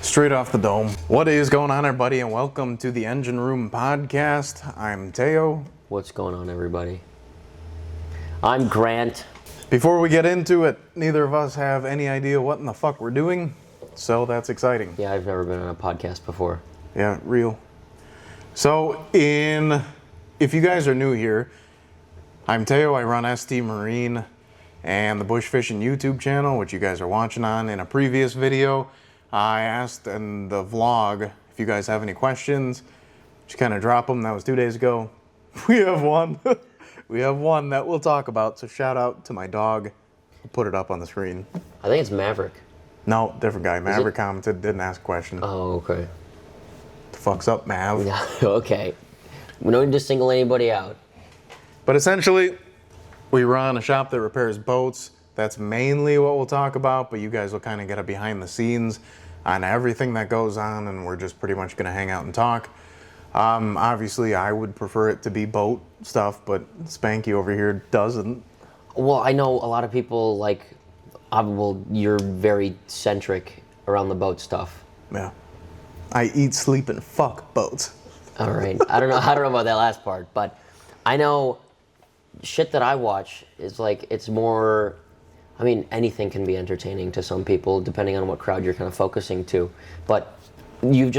Straight off the dome. What is going on, everybody, and welcome to the Engine Room Podcast. I'm Teo. What's going on, everybody? I'm Grant. Before we get into it, neither of us have any idea what in the fuck we're doing, so that's exciting. Yeah, I've never been on a podcast before. Yeah, real. So, if you guys are new here, I'm Teo. I run ST Marine and the Bush Fishing YouTube channel, which you guys are watching on. In a previous video, I asked in the vlog if you guys have any questions. Just kind of drop them. That was 2 days ago. We have one. We have one that we'll talk about. So shout out to my dog. I'll put it up on the screen. I think it's Maverick. No, different guy. Maverick commented, didn't ask a question. Oh, okay. The fuck's up, Mav? Yeah, okay. We don't need to single anybody out. But essentially, we run a shop that repairs boats. That's mainly what we'll talk about, but you guys will kind of get a behind the scenes on everything that goes on, and we're just pretty much going to hang out and talk. Obviously, I would prefer it to be boat stuff, but Spanky over here doesn't. Well, I know a lot of people you're very centric around the boat stuff. Yeah. I eat, sleep, and fuck boats. All right. I don't know about that last part, but I know shit that I watch is it's more, anything can be entertaining to some people depending on what crowd you're kind of focusing to, but you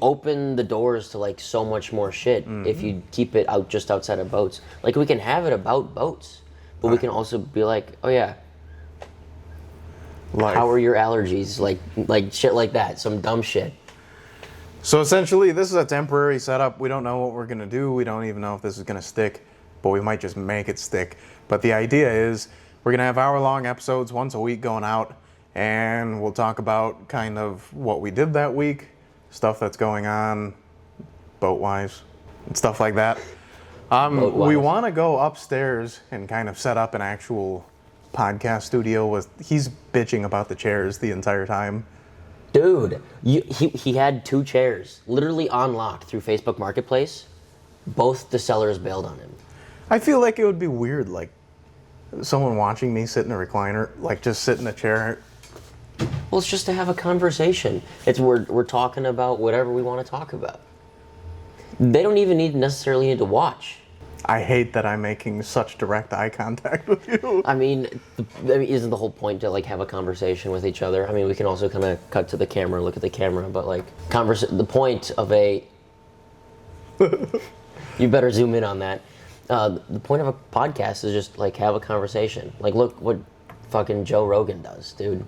open the doors to so much more shit if you keep it out just outside of boats. We can have it about boats, but we can also be oh yeah, how are your allergies, like shit like that, some dumb shit. So essentially, this is a temporary setup. We don't know what we're going to do. We don't even know if this is going to stick, but we might just make it stick. But the idea is we're going to have hour-long episodes once a week going out, and we'll talk about kind of what we did that week, stuff that's going on boat-wise, and stuff like that. We want to go upstairs and kind of set up an actual podcast studio. He's bitching about the chairs the entire time. Dude, he had 2 chairs literally on lock through Facebook Marketplace. Both the sellers bailed on him. I feel like it would be weird, someone watching me sit in a recliner, just sit in a chair. Well, it's just to have a conversation. We're talking about whatever we want to talk about. They don't even necessarily need to watch. I hate that I'm making such direct eye contact with you. Isn't the whole point to have a conversation with each other? We can also kind of cut to the camera, look at the camera, but the point of you better zoom in on that. The point of a podcast is just have a conversation. Look what fucking Joe Rogan does, dude.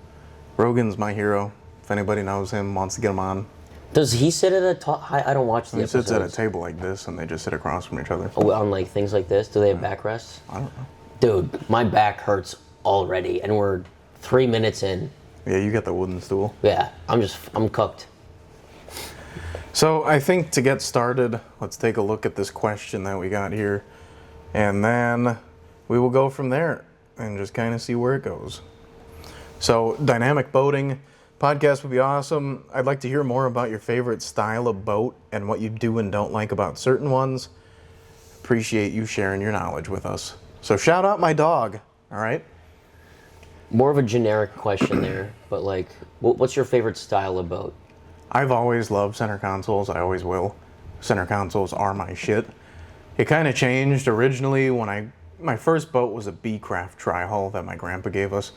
Rogan's my hero. If anybody knows him, wants to get him on. Does he sit at I don't watch the episodes. He sits at a table like this, and they just sit across from each other. Oh, on things like this? Do they have backrests? I don't know. Dude, my back hurts already, and we're 3 minutes in. Yeah, you got the wooden stool. Yeah, I'm cooked. So I think to get started, let's take a look at this question that we got here, and then we will go from there and just kind of see where it goes. So, dynamic boating podcast would be awesome. I'd like to hear more about your favorite style of boat and what you do and don't like about certain ones. Appreciate you sharing your knowledge with us. So shout out my dog, all right? More of a generic question there, but what's your favorite style of boat? I've always loved center consoles. I always will. Center consoles are my shit. It kind of changed originally when my first boat was a B-Craft tri-hull that my grandpa gave us.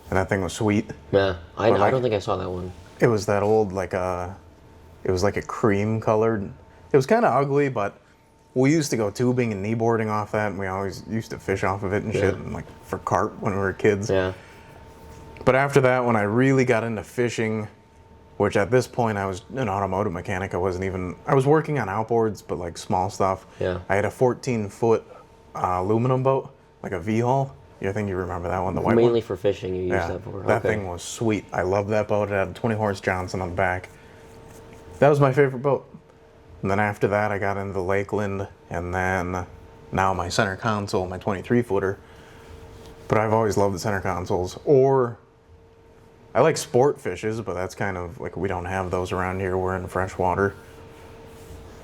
And that thing was sweet. Yeah, I don't think I saw that one. It was that old, it was like a cream colored. It was kind of ugly, but we used to go tubing and kneeboarding off that, and we always used to fish off of it and shit, and for carp when we were kids. Yeah. But after that, when I really got into fishing, which at this point I was an automotive mechanic, I was working on outboards, but small stuff. Yeah. I had a 14-foot aluminum boat, a V-hull. I think you remember that one, the white one. Mainly for fishing you use that for. That thing was sweet. I loved that boat. It had a 20-horse Johnson on the back. That was my favorite boat. And then after that, I got into the Lakeland, and then now my center console, my 23-footer. But I've always loved the center consoles. Or I like sport fishes, but that's kind of we don't have those around here. We're in freshwater.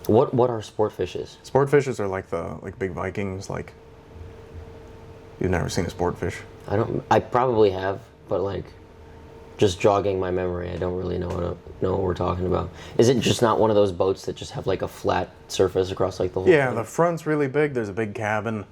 What are sport fishes? Sport fishes are the big Vikings. You've never seen a sport fish. I probably have, but Just jogging my memory. I don't really know what we're talking about. Is it just not one of those boats that just have like a flat surface across like the whole Yeah, thing? the front's really big. There's a big cabin.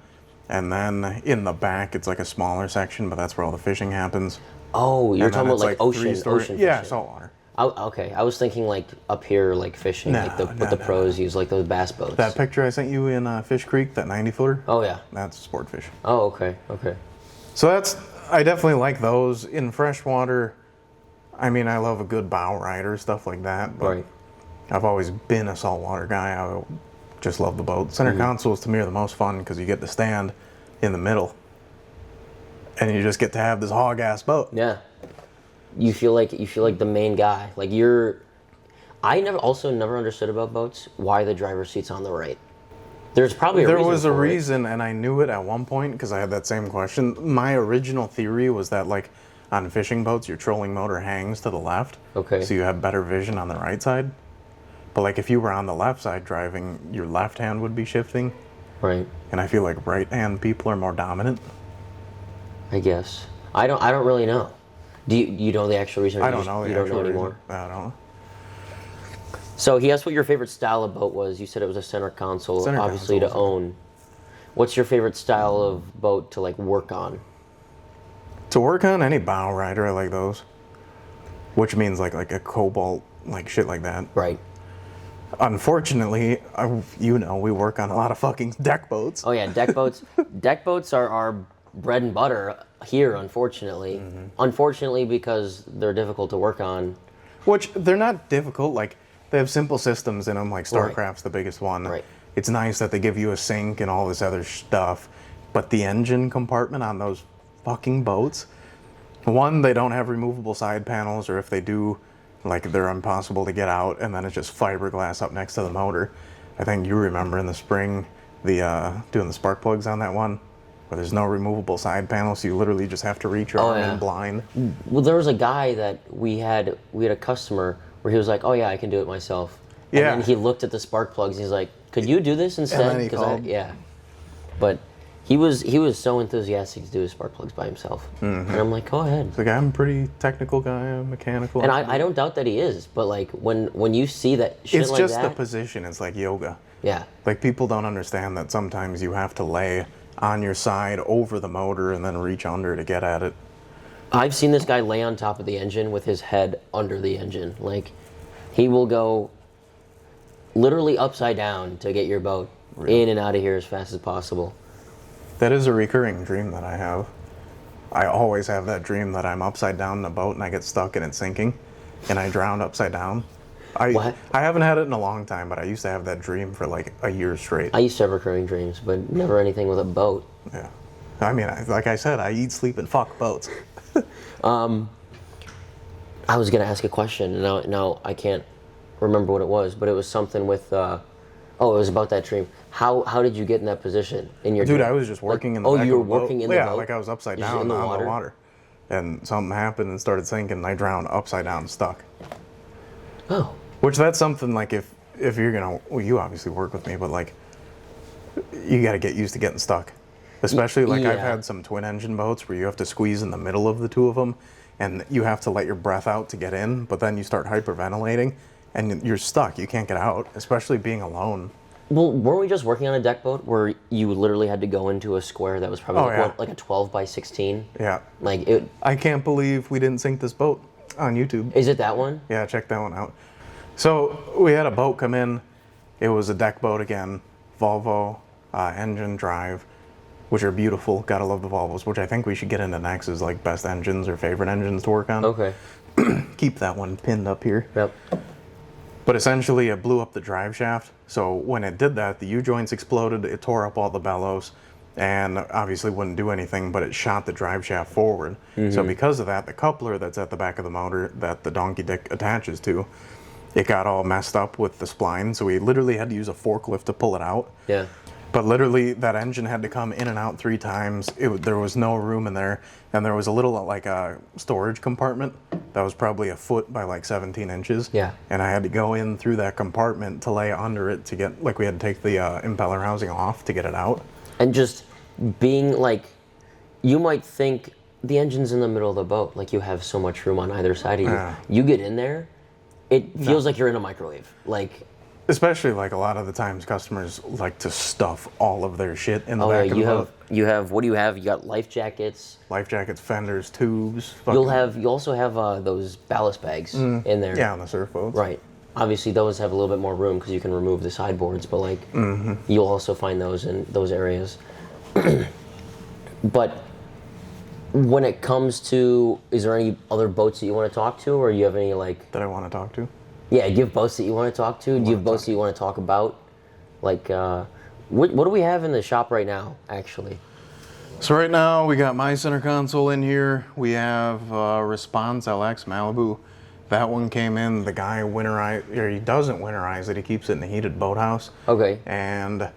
And then in the back, it's like a smaller section, but that's where all the fishing happens. Oh, you're And then talking about it's like ocean fishing. Yeah, saltwater. Okay, I was thinking like up here, like fishing, like what the pros use, like those bass boats. That picture I sent you in Fish Creek, that 90-footer, Oh yeah. that's sport fish. Oh okay. So I definitely like those. In freshwater, I mean, I love a good bow rider, stuff like that. But Right. I've always been a saltwater guy. I just love the boat. Center consoles to me are the most fun because you get to stand in the middle. And you just get to have this hog-ass boat. Yeah. You feel like the main guy. Like I never understood about boats why the driver's seat's on the right. There's probably a reason. There was a for it. reason, and I knew it at one point because I had that same question. My original theory was that, like, on fishing boats, your trolling motor hangs to the left. Okay. So you have better vision on the right side. But, like, if you were on the left side driving, your left hand would be shifting. Right. And I feel like right-hand people are more dominant. I guess. I don't really know. Do you know the actual reason? I don't know. You don't know anymore. I don't know. So he asked what your favorite style of boat was. You said it was a center console, Center obviously console, to own. What's your favorite style of boat to like work on? To work on any bow rider, I like those. Which means like a Cobalt, like shit like that. Right. Unfortunately, we work on a lot of fucking deck boats. Oh yeah, deck boats. Deck boats are our bread and butter here, unfortunately. Unfortunately, because they're difficult to work on. Which, they're not difficult, like, they have simple systems in them, like StarCraft's the biggest one. Right. It's nice that they give you a sink and all this other stuff, but the engine compartment on those fucking boats, one, they don't have removable side panels, or if they do, like, they're impossible to get out, and then it's just fiberglass up next to the motor. I think you remember in the spring, doing the spark plugs on that one, where there's no removable side panel, so you literally just have to reach your arm in blind. Well, there was a guy that we had a customer where he was like, "Oh yeah, I can do it myself." And Yeah. then he looked at the spark plugs and he's like, "Could you do this instead?" then he called. Yeah. But he was so enthusiastic to do his spark plugs by himself, and I'm like, "Go ahead." Like, I'm a pretty technical guy, I'm mechanical. And I don't doubt that he is, but like when you see that shit It's like just that, the position, it's like yoga. yeah, Like, people don't understand that sometimes you have to lay on your side over the motor and then reach under to get at it. I've seen this guy lay on top of the engine with his head under the engine. Like, he will go literally upside down to get your boat in and out of here as fast as possible. That is a recurring dream that I have. I always have that dream that I'm upside down in a boat and I get stuck and it's sinking and I drown upside down. What? I haven't had it in a long time, but I used to have that dream for like a year straight. I used to have recurring dreams, but never anything with a boat. Yeah. I mean, like I said, I eat, sleep, and fuck boats. I was gonna ask a question, and now I can't remember what it was, but it was something with. It was about that dream. How did you get in that position in your? Dude, dream? I was just working in the Oh, back you were of the boat. working in the yeah, boat? like I was upside Just down in the on water? the water, and something happened and started sinking, and I drowned upside down, stuck. Oh. Which that's something like if you're gonna, well, you obviously work with me, but like you got to get used to getting stuck. Especially like I've Yeah. had some twin engine boats where you have to squeeze in the middle of the two of them, and you have to let your breath out to get in, but then you start hyperventilating, and you're stuck. You can't get out, especially being alone. Well, weren't we just working on a deck boat where you literally had to go into a square that was probably Oh, yeah. like a 12 by 16? Yeah. Like it. I can't believe we didn't sink this boat on YouTube. Is it that one? Yeah, check that one out. So we had a boat come in. It was a deck boat again, Volvo, engine drive, which are beautiful. Gotta love the Volvos, which I think we should get into next as like best engines or favorite engines to work on. Okay. Keep that one pinned up here. Yep. But essentially it blew up the drive shaft. So when it did that, the U-joints exploded, it tore up all the bellows, and obviously wouldn't do anything, but it shot the drive shaft forward. So because of that, the coupler that's at the back of the motor that the donkey dick attaches to, it got all messed up with the spline, so we literally had to use a forklift to pull it out. Yeah. But literally, that engine had to come in and out 3 times. There was no room in there, and there was a little like a storage compartment that was probably a foot by like 17 inches. Yeah. And I had to go in through that compartment to lay under it to get, like, we had to take the impeller housing off to get it out. And just being like, you might think the engine's in the middle of the boat. Like, you have so much room on either side of you. Yeah. You get in there, it feels like you're in a microwave. Like, especially like a lot of the times customers like to stuff all of their shit in the back of the boat. you have what do you have? You got life jackets. Life jackets, fenders, tubes. You also have those ballast bags in there. Yeah, on the surf boats. Right. Obviously, those have a little bit more room because you can remove the sideboards, but like you'll also find those in those areas. But when it comes to, is there any other boats that you want to talk to, or do you have any like? That I want to talk to. Yeah, do you have boats that you want to talk to? Do you have boats that you want to talk about? Like, what do we have in the shop right now, actually? So right now we got my center console in here. We have Response LX Malibu. That one came in. The guy he doesn't winterize it. He keeps it in the heated boathouse. Okay. And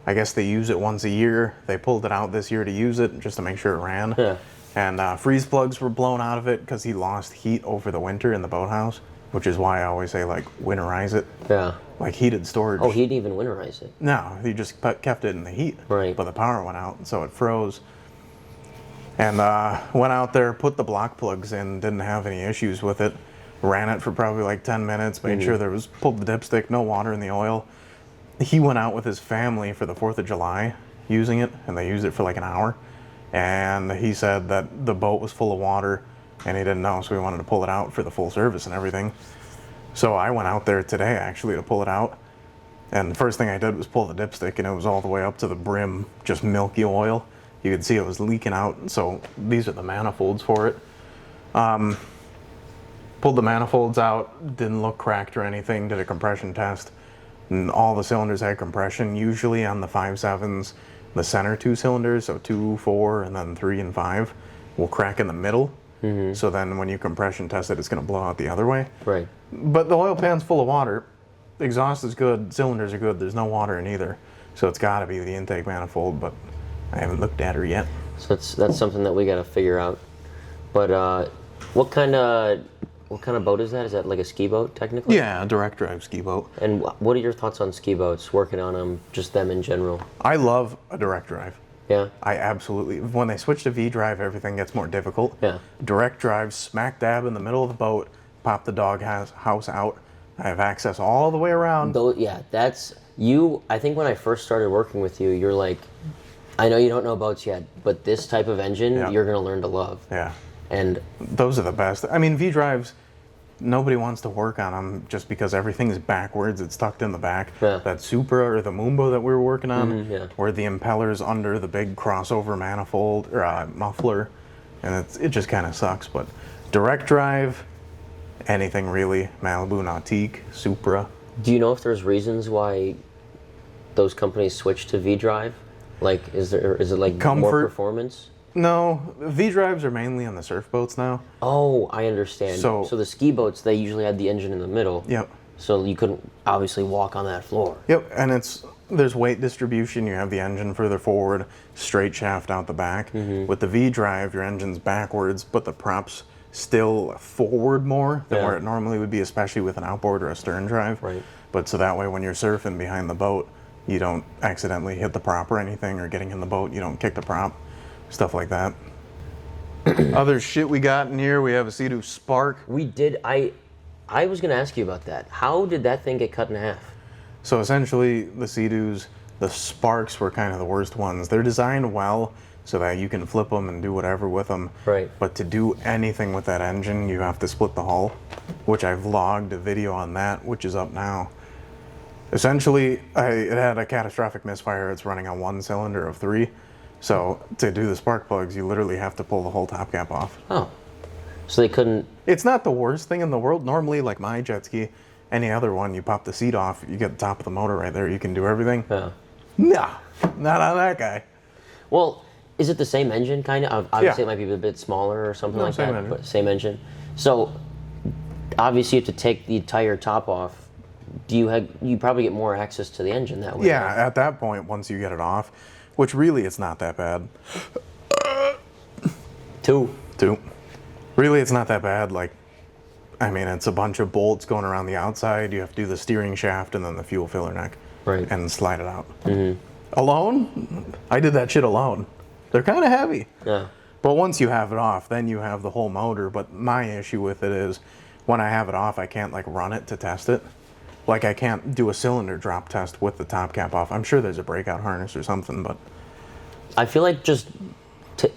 I guess they use it once a year. They pulled it out this year to use it just to make sure it ran. Yeah. And freeze plugs were blown out of it because he lost heat over the winter in the boathouse, which is why I always say like winterize it. Yeah. Like heated storage. Oh, he didn't even winterize it. No, he just kept it in the heat. Right. But the power went out, so it froze. And went out there, put the block plugs in, didn't have any issues with it. Ran it for probably like 10 minutes, made sure pulled the dipstick, no water in the oil. He went out with his family for the 4th of July using it, and they used it for like an hour. And he said that the boat was full of water, and he didn't know, so we wanted to pull it out for the full service and everything. So I went out there today, actually, to pull it out. And the first thing I did was pull the dipstick, and it was all the way up to the brim, just milky oil. You could see it was leaking out, so these are the manifolds for it. Pulled the manifolds out, didn't look cracked or anything, did a compression test, and all the cylinders had compression. Usually on the 5.7s, the center 2 cylinders, so 2, 4, and then 3 and 5, will crack in the middle. So then when you compression test it, it's going to blow out the other way. Right. But the oil pan's full of water. The exhaust is good, cylinders are good, there's no water in either. So it's got to be the intake manifold, but I haven't looked at her yet. So that's something that we got to figure out. But what kind of boat is that? Is that like a ski boat technically? Yeah, a direct drive ski boat. And what are your thoughts on ski boats? Working on them, just them in general. I love a direct drive. Yeah. I absolutely. When they switch to V drive, everything gets more difficult. Yeah. Direct drive, smack dab in the middle of the boat, pop the dog house out. I have access all the way around. Though, yeah, that's you. I think when I first started working with you, you're like, I know you don't know boats yet, but this type of engine, you're gonna learn to love. Yeah. And those are the best. I mean, V drives. Nobody wants to work on them just because everything's backwards. It's tucked in the back. Yeah. That Supra or the Mumbo that we were working on, yeah. where the impeller's under the big crossover manifold or muffler, and it just kind of sucks. But direct drive, anything really, Malibu, Nautique, Supra. Do you know if there's reasons why those companies switch to V drive? Like, is it like Comfort. more performance? No, V drives are mainly on the surf boats now. Oh, I understand. So the ski boats, they usually had the engine in the middle. Yep. So you couldn't obviously walk on that floor. Yep, and there's weight distribution. You have the engine further forward, straight shaft out the back. With the V drive, your engine's backwards, but the prop's still forward more than where it normally would be, especially with an outboard or a stern drive. Right. But so that way, when you're surfing behind the boat, you don't accidentally hit the prop or anything, or getting in the boat, you don't kick the prop. Stuff like that. Other shit we got in here, we have a Sea-Doo Spark. We did. I was going to ask you about that. How did that thing get cut in half? So essentially, the Sea-Doos, the Sparks were kind of the worst ones. They're designed well so that you can flip them and do whatever with them. Right. But to do anything with that engine, you have to split the hull, which I've logged a video on that, which is up now. Essentially, it had a catastrophic misfire. It's running on 1 cylinder of 3. So to do the spark plugs, you literally have to pull the whole top cap off. Oh. So they couldn't... It's not the worst thing in the world. Normally, like my jet ski, any other one, you pop the seat off, you get the top of the motor right there, you can do everything. Yeah. Nah, not on that guy. Well, is it the same engine, kind of? Obviously, it might be a bit smaller or something like same that. engine. But same engine. So, obviously, you have to take the entire top off. You probably get more access to the engine that way? Yeah, right? at that point, once you get it off, which really it's not that bad. Two. Really, it's not that bad. Like, I mean, it's a bunch of bolts going around the outside. You have to do the steering shaft and then the fuel filler neck. Right. And slide it out. Alone? I did that shit alone. They're kind of heavy. Yeah. But once you have it off, then you have the whole motor. But my issue with it is when I have it off, I can't like run it to test it. Like I can't do a cylinder drop test with the top cap off. I'm sure there's a breakout harness or something, but I feel like just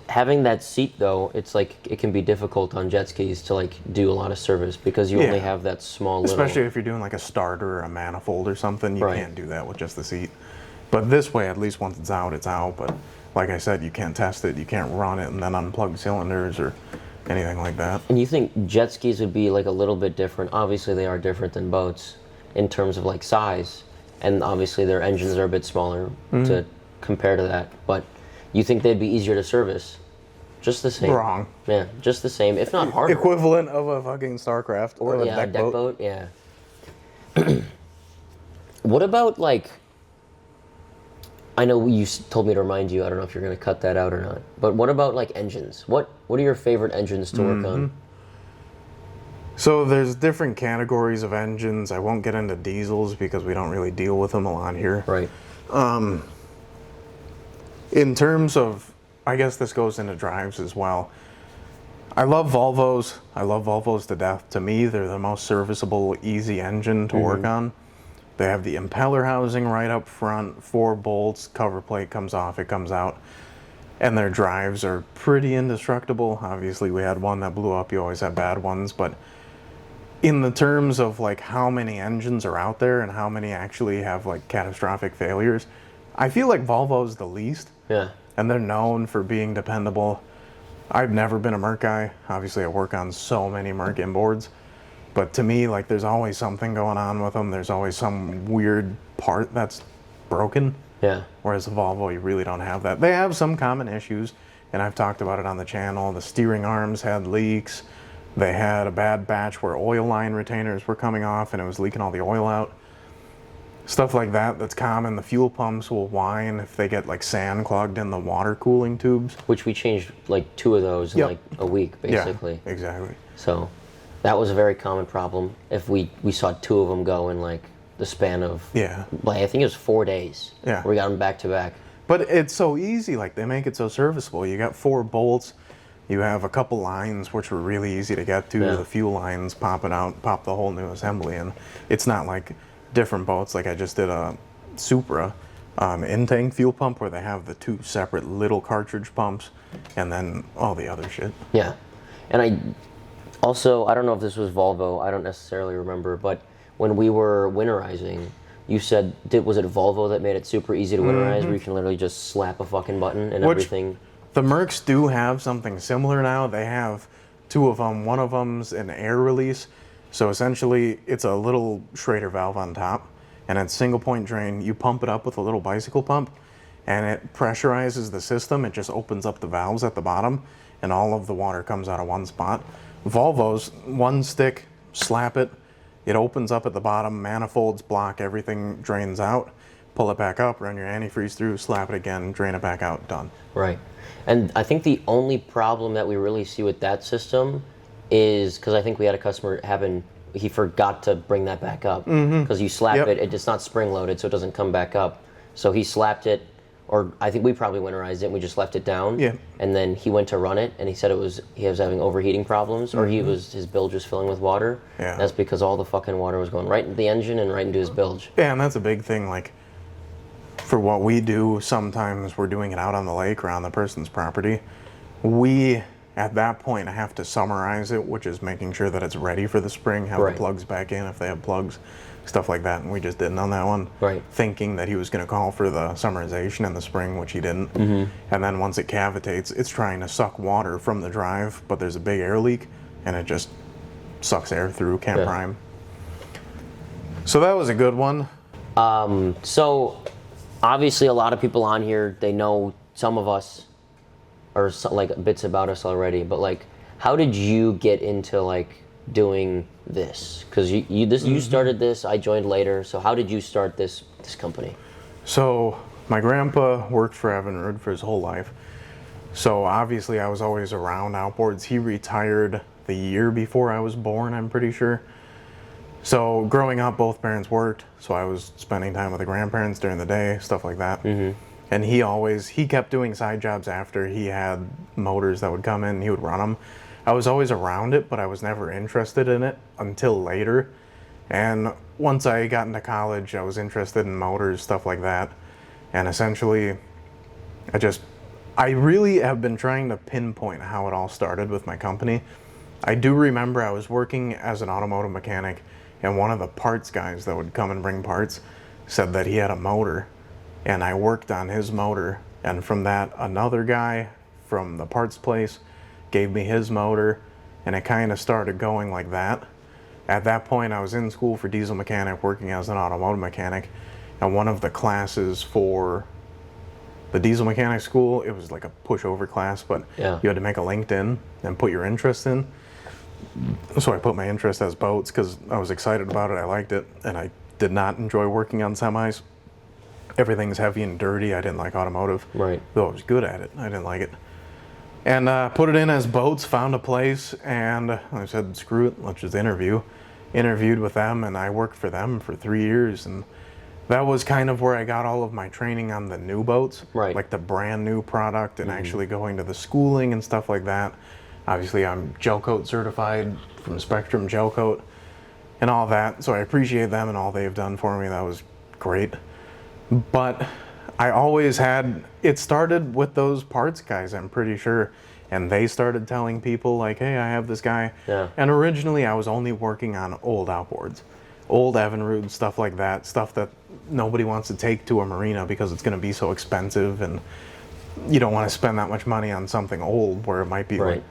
having that seat though, it's like it can be difficult on jet skis to like do a lot of service because you only have that small little. Especially if you're doing like a starter or a manifold or something, you Right. can't do that with just the seat. But this way, at least once it's out, it's out. But like I said, you can't test it, you can't run it and then unplug cylinders or anything like that. And you think jet skis would be like a little bit different? Obviously, they are different than boats in terms of like size, and obviously their engines are a bit smaller to compare to that. But you think they'd be easier to service? Just the same. Wrong. Yeah, just the same, if not harder. Equivalent of a fucking Starcraft Or a yeah, deck boat. Yeah. What about like? I know you told me to remind you. I don't know if you're going to cut that out or not. But what about like engines? What are your favorite engines to work on? So there's different categories of engines. I won't get into diesels because we don't really deal with them a lot here. Right. In terms of, I guess this goes into drives as well. I love Volvos. I love Volvos to death. To me, they're the most serviceable, easy engine to work on. They have the impeller housing right up front, 4 bolts, cover plate comes off, it comes out. And their drives are pretty indestructible. Obviously, we had one that blew up. You always have bad ones. But in the terms of like how many engines are out there and how many actually have like catastrophic failures, I feel like Volvo's the least. Yeah. And they're known for being dependable. I've never been a Merc guy. Obviously, I work on so many Merc inboards. But to me, like, there's always something going on with them. There's always some weird part that's broken. Yeah. Whereas the Volvo, you really don't have that. They have some common issues, and I've talked about it on the channel. The steering arms had leaks. They had a bad batch where oil line retainers were coming off, and it was leaking all the oil out. Stuff like that, that's common. The fuel pumps will whine if they get, like, sand clogged in the water cooling tubes. Which we changed, like, 2 of those in, like, a week, basically. Yeah, exactly. So that was a very common problem. If we saw 2 of them go in, like, the span of, like, I think it was 4 days. Yeah. We got them back to back. But it's so easy. Like, they make it so serviceable. You got 4 bolts. You have a couple lines, which were really easy to get to. Yeah. The fuel lines, pop it out, pop the whole new assembly in. It's not like different boats. Like I just did a Supra in-tank fuel pump where they have the 2 separate little cartridge pumps and then all the other shit. Yeah. And I don't know if this was Volvo. I don't necessarily remember. But when we were winterizing, you said, was it Volvo that made it super easy to winterize where you can literally just slap a fucking button and everything? The Mercs do have something similar now. They have 2 of them. One of them's an air release. So essentially, it's a little Schrader valve on top, and it's single point drain. You pump it up with a little bicycle pump, and it pressurizes the system. It just opens up the valves at the bottom, and all of the water comes out of one spot. Volvo's 1 stick, slap it, it opens up at the bottom, manifolds block, everything drains out, pull it back up, run your antifreeze through, slap it again, drain it back out, done. Right. And I think the only problem that we really see with that system is, because I think we had a customer he forgot to bring that back up. Because you slap it, it's not spring loaded, so it doesn't come back up. So he slapped it, or I think we probably winterized it and we just left it down. Yeah. And then he went to run it and he said he was having overheating problems, or his bilge was filling with water. Yeah. That's because all the fucking water was going right into the engine and right into his bilge. Yeah, and that's a big thing. Like, for what we do, sometimes we're doing it out on the lake or on the person's property. We, at that point, have to summarize it, which is making sure that it's ready for the spring, have the plugs back in if they have plugs, stuff like that. And we just didn't on that one, thinking that he was going to call for the summarization in the spring, which he didn't. And then once it cavitates, it's trying to suck water from the drive, but there's a big air leak, and it just sucks air through, can't prime. So that was a good one. So obviously a lot of people on here, they know some of us, or like bits about us already, but like, how did you get into like doing this? Because you started this, I joined later. So how did you start this company? So my grandpa worked for Evinrude for his whole life. So obviously I was always around outboards. He retired the year before I was born, I'm pretty sure. So growing up, both parents worked. So I was spending time with the grandparents during the day, stuff like that. And And he kept doing side jobs after he had motors that would come in, he would run them. I was always around it, but I was never interested in it until later. And once I got into college, I was interested in motors, stuff like that. And essentially, I really have been trying to pinpoint how it all started with my company. I do remember I was working as an automotive mechanic, and one of the parts guys that would come and bring parts said that he had a motor, and I worked on his motor. And from that, another guy from the parts place gave me his motor, and it kind of started going like that. At that point, I was in school for diesel mechanic, working as an automotive mechanic, and one of the classes for the diesel mechanic school, it was like a pushover class, but Yeah. you had to make a LinkedIn and put your interest in. So I put my interest as boats because I was excited about it, I liked it, and I did not enjoy working on semis. Everything's heavy and dirty. I didn't like automotive. Right. Though I was good at it, I didn't like it. And put it in as boats, found a place, and I said, screw it, let's just interview. Interviewed with them, and I worked for them for 3 years, and that was kind of where I got all of my training on the new boats, Right. like the brand new product, and actually going to the schooling and stuff like that. Obviously, I'm gel coat certified from Spectrum Gel Coat and all that, so I appreciate them and all they've done for me. That was great. But I always had, it started with those parts guys, I'm pretty sure. And they started telling people like, hey, I have this guy. Yeah. And originally I was only working on old outboards, old Evinrude, stuff like that, stuff that nobody wants to take to a marina because it's going to be so expensive, and you don't want to spend that much money on something old where it might be Right.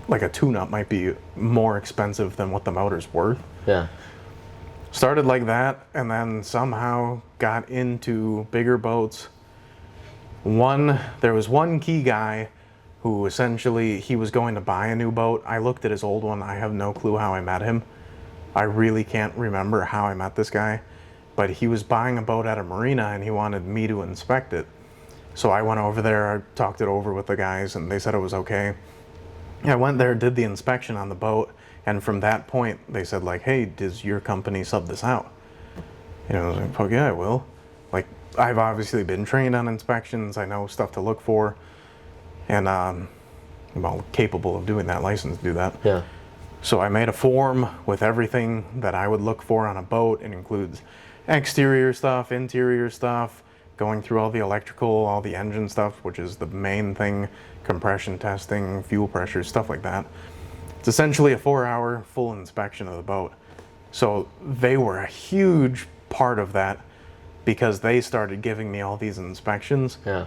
like a tune-up might be more expensive than what the motor's worth. Yeah. Started like that, and then somehow got into bigger boats. There was one key guy who essentially, he was going to buy a new boat. I looked at his old one. I have no clue how I met him. I really can't remember how I met this guy, but he was buying a boat at a marina and he wanted me to inspect it. So I went over there, I talked it over with the guys, and they said it was okay. I went there, did the inspection on the boat, and from that point, they said like, hey, does your company sub this out? And I was like, fuck yeah, I will. Like, I've obviously been trained on inspections, I know stuff to look for, and I'm all capable of doing that, licensed to do that. Yeah. So I made a form with everything that I would look for on a boat. It includes exterior stuff, interior stuff, going through all the electrical, all the engine stuff, which is the main thing, compression testing, fuel pressure, stuff like that. It's essentially a 4-hour full inspection of the boat. So they were a huge part of that because they started giving me all these inspections. Yeah.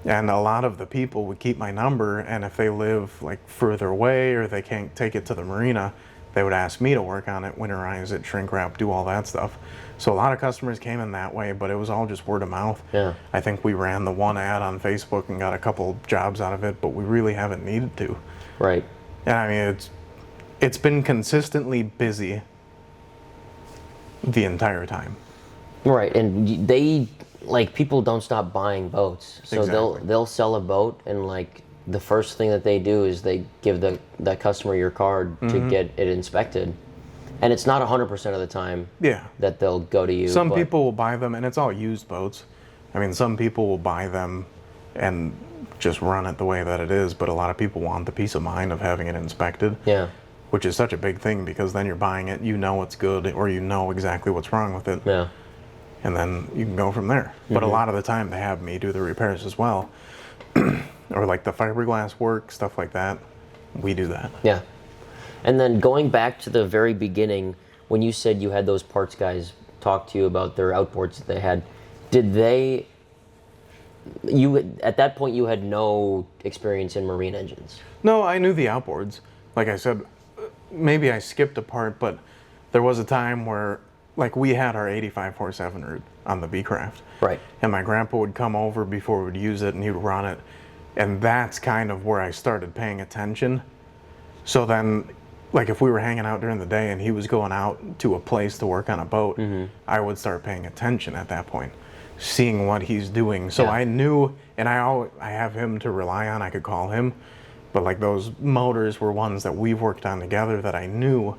And a lot of the people would keep my number, and if they live like further away or they can't take it to the marina, they would ask me to work on it, winterize it, shrink wrap, do all that stuff. So a lot of customers came in that way, but it was all just word of mouth. Yeah. I think we ran the one ad on Facebook and got a couple jobs out of it, but we really haven't needed to. Right. And I mean, it's been consistently busy the entire time. Right, and they, like, people don't stop buying boats, so Exactly. they'll sell a boat, and like the first thing that they do is they give that customer your card to get it inspected, and it's not 100% of the time Yeah. that they'll go to you. Some but- people will buy them, and it's all used boats. I mean, some people will buy them and just run it the way that it is, but a lot of people want the peace of mind of having it inspected. Yeah. Which is such a big thing because then you're buying it, you know it's good, or you know exactly what's wrong with it. Yeah. And then you can go from there. But a lot of the time they have me do the repairs as well. Or like the fiberglass work, stuff like that. We do that. Yeah. And then going back to the very beginning, when you said you had those parts guys talk to you about their outboards that they had, at that point you had no experience in marine engines? No, I knew the outboards. Like I said, maybe I skipped a part, but there was a time where like we had our 85 horse Evinrude on the B-Craft. Right. And my grandpa would come over before we'd use it and he would run it. And that's kind of where I started paying attention. So then, like if we were hanging out during the day and he was going out to a place to work on a boat, I would start paying attention at that point, seeing what he's doing. So Yeah. I knew, and I have him to rely on, I could call him. But like those motors were ones that we've worked on together that I knew.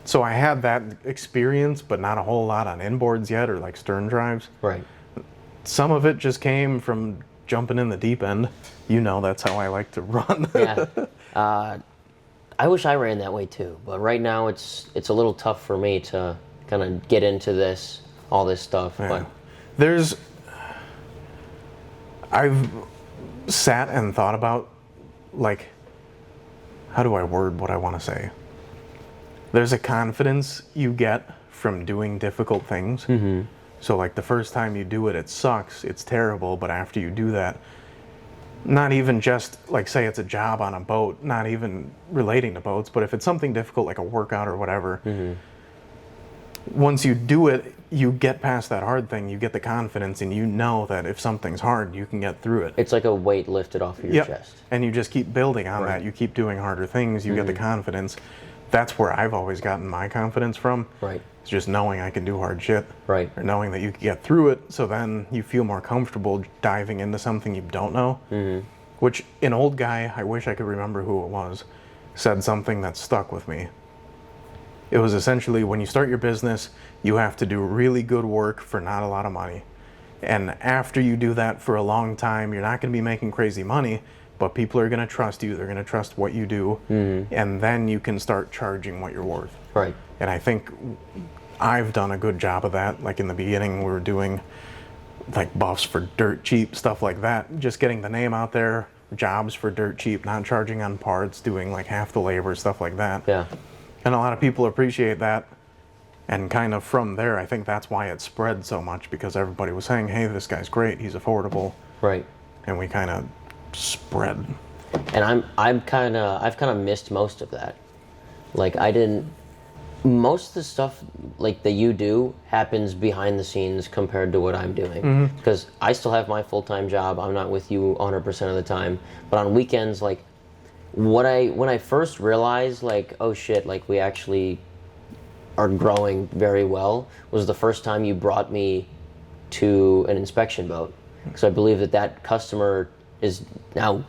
So I had that experience, but not a whole lot on inboards yet or like stern drives. Right. some of it just came from jumping in the deep end. You know, that's how I like to run. Yeah. I wish I ran that way too, but right now it's a little tough for me to kind of get into all this stuff. Yeah. But I've sat and thought about, like, how do I word what I want to say? There's a confidence you get from doing difficult things. Mm-hmm. So, like, the first time you do it, it sucks, it's terrible, but after you do that, not even just, like, say it's a job on a boat, not even relating to boats, but if it's something difficult, like a workout or whatever, once you do it, you get past that hard thing, you get the confidence, and you know that if something's hard, you can get through it. it's like a weight lifted off of your chest. And you just keep building on that. You keep doing harder things, you get the confidence. That's where I've always gotten my confidence from. Right. It's just knowing I can do hard shit. Right. Or knowing that you can get through it, so then you feel more comfortable diving into something you don't know. Which, an old guy, I wish I could remember who it was, said something that stuck with me. It was essentially, when you start your business, you have to do really good work for not a lot of money. And after you do that for a long time, you're not going to be making crazy money, but people are going to trust you. They're going to trust what you do. And then you can start charging what you're worth. Right. And I think I've done a good job of that. Like, in the beginning, we were doing like buffs for dirt cheap, stuff like that. Just getting the name out there, jobs for dirt cheap, not charging on parts, doing like half the labor, stuff like that. Yeah. And a lot of people appreciate that. And kind of from there, I think that's why it spread so much, because everybody was saying, hey, this guy's great, he's affordable. Right. And we kind of spread. And I've kind of missed most of that. Like, most of the stuff like that you do happens behind the scenes compared to what I'm doing. Because I still have my full-time job. I'm not with you 100% of the time. But on weekends, like, when I first realized, like, oh shit, like, we actually are growing very well, was the first time you brought me to an inspection boat. Because I believe that customer is now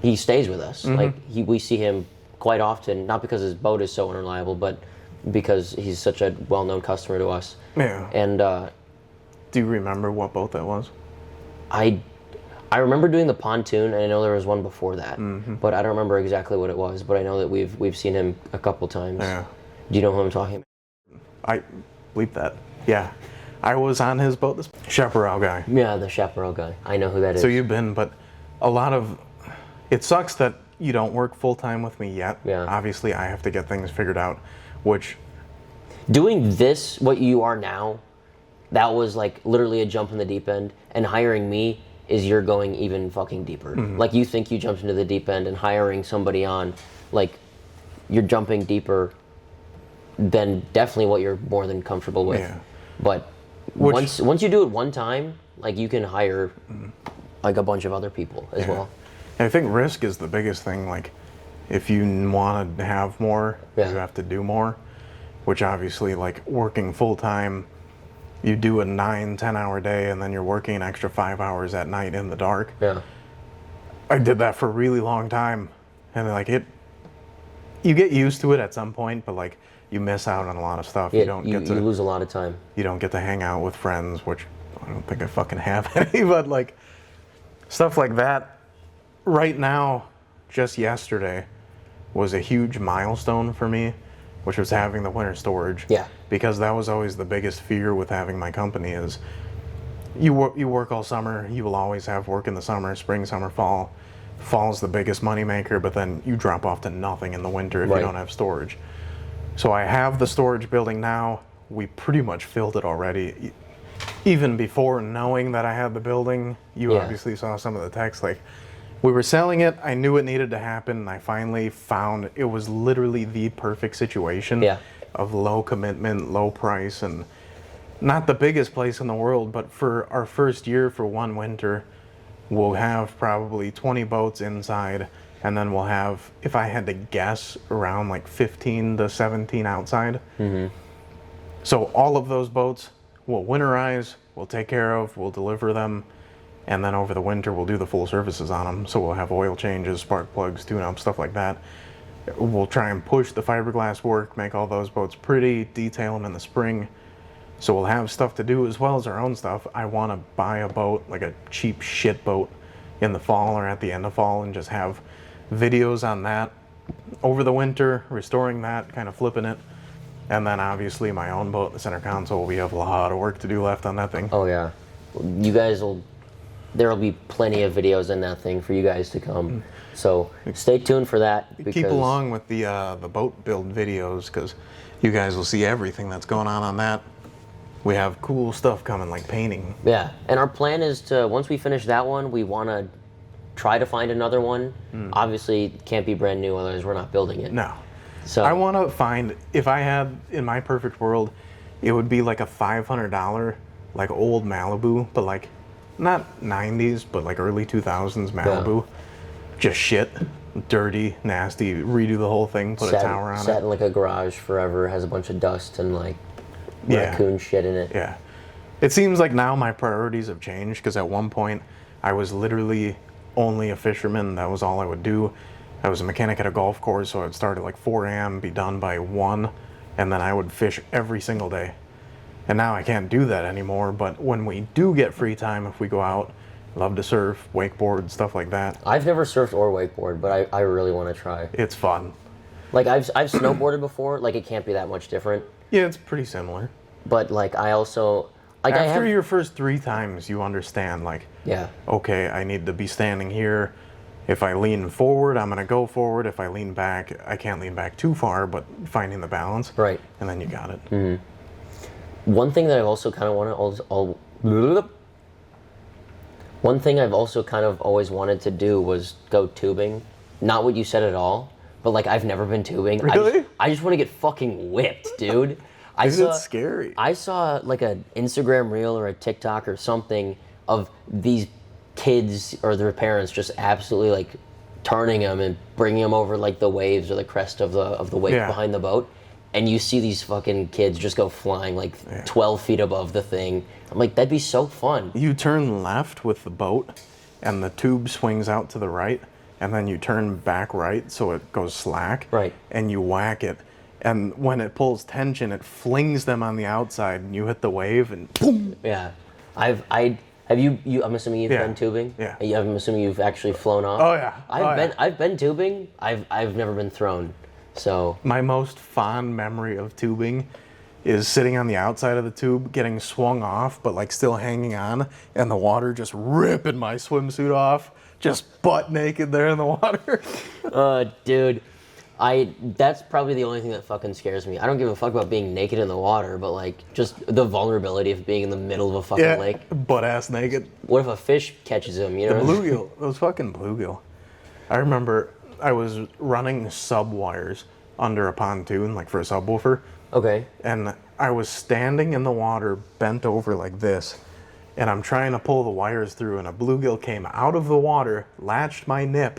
he stays with us. Like, we see him quite often, not because his boat is so unreliable, but because he's such a well-known customer to us. Yeah. And do you remember what boat that was? I remember doing the pontoon, and I know there was one before that, but I don't remember exactly what it was. But I know that we've seen him a couple times. Yeah. Do you know who I'm talking about? I bleep that. Yeah. I was on his boat, this chaparral guy. Yeah, the chaparral guy. I know who that is. So you've been, but it sucks that you don't work full-time with me yet. Yeah. Obviously, I have to get things figured out, which... Doing this, what you are now, that was like literally a jump in the deep end, and hiring me is you're going even fucking deeper. Like, you think you jumped into the deep end, and hiring somebody on, like, you're jumping deeper than definitely what you're more than comfortable with. Yeah. But once you do it one time, like, you can hire like a bunch of other people as well. I think risk is the biggest thing. Like, if you want to have more, you have to do more, which obviously, like, working full-time, you do a 9-10 hour day, and then you're working an extra 5 hours at night in the dark. Yeah. I did that for a really long time, and like, you get used to it at some point, but like, you miss out on a lot of stuff. Yeah, You don't get to you lose a lot of time. You don't get to hang out with friends, which I don't think I fucking have any, but like, stuff like that. Right now, just yesterday, was a huge milestone for me, which was having the winter storage. Yeah. Because that was always the biggest fear with having my company is, you work all summer, you will always have work in the summer, spring, summer, fall. Fall's the biggest money maker, but then you drop off to nothing in the winter if you don't have storage. So I have the storage building now. We pretty much filled it already. Even before knowing that I had the building, you obviously saw some of the text. Like, we were selling it, I knew it needed to happen, and I finally found it was literally the perfect situation of low commitment, low price, and not the biggest place in the world, but for our first year, for one winter, we'll have probably 20 boats inside, and then we'll have, if I had to guess, around like 15 to 17 outside. So all of those boats we'll winterize, we'll take care of, we'll deliver them, and then over the winter we'll do the full services on them. So we'll have oil changes, spark plugs, tune-ups, stuff like that. We'll try and push the fiberglass work, make all those boats pretty, detail them in the spring. So we'll have stuff to do as well as our own stuff. I want to buy a boat, like a cheap shit boat, in the fall or at the end of fall, and just have videos on that over the winter, restoring that, kind of flipping it. And then obviously my own boat, the center console, we have a lot of work to do left on that thing. Oh yeah. You guys will, there'll be plenty of videos in that thing for you guys to come. So stay tuned for that. Keep along with the boat build videos, because you guys will see everything that's going on that. We have cool stuff coming, like painting. Yeah, and our plan is to, once we finish that one, we want to try to find another one. Obviously, it can't be brand new, otherwise we're not building it. No. So I want to find, if I had, in my perfect world, it would be like a $500, like old Malibu, but like, not 90s, but like early 2000s Malibu. Yeah. Just shit. Dirty, nasty, redo the whole thing, put a tower on it. Sat in like a garage forever, has a bunch of dust and like raccoon shit in it. Yeah. It seems like now my priorities have changed, because at one point I was literally only a fisherman. That was all I would do. I was a mechanic at a golf course, so I'd start at like 4 a.m., be done by 1, and then I would fish every single day. And now I can't do that anymore, but when we do get free time, if we go out, love to surf, wakeboard, stuff like that. I've never surfed or wakeboard, but I really want to try. It's fun. Like I've snowboarded before, like it can't be that much different. Yeah, it's pretty similar. But like I also, like After your first 3 times, you understand, like, yeah, okay, I need to be standing here. If I lean forward, I'm going to go forward. If I lean back, I can't lean back too far, but finding the balance. Right. And then you got it. One thing that I've also kind of one thing I've also kind of always wanted to do was go tubing. Not what you said at all, but like I've never been tubing. Really? I just want to get fucking whipped, dude. It's scary. I saw like an Instagram reel or a TikTok or something of these kids or their parents just absolutely like turning them and bringing them over like the waves or the crest of the wake behind the boat. And you see these fucking kids just go flying like 12 feet above the thing. I'm like, that'd be so fun. You turn left with the boat, and the tube swings out to the right, and then you turn back right so it goes slack. Right. And you whack it. And when it pulls tension, it flings them on the outside, and you hit the wave, and boom! Yeah. Have you I'm assuming you've been tubing? Yeah. I'm assuming you've actually flown off? Oh, yeah. I've been tubing. I've never been thrown. So my most fond memory of tubing is sitting on the outside of the tube, getting swung off, but like still hanging on, and the water just ripping my swimsuit off, just butt naked there in the water. Dude, that's probably the only thing that fucking scares me. I don't give a fuck about being naked in the water, but like just the vulnerability of being in the middle of a fucking lake. Butt ass naked. What if a fish catches him? You know, the bluegill, those fucking bluegill. I remember I was running sub wires under a pontoon, like for a subwoofer. Okay. And I was standing in the water, bent over like this, and I'm trying to pull the wires through, and a bluegill came out of the water, latched my nip,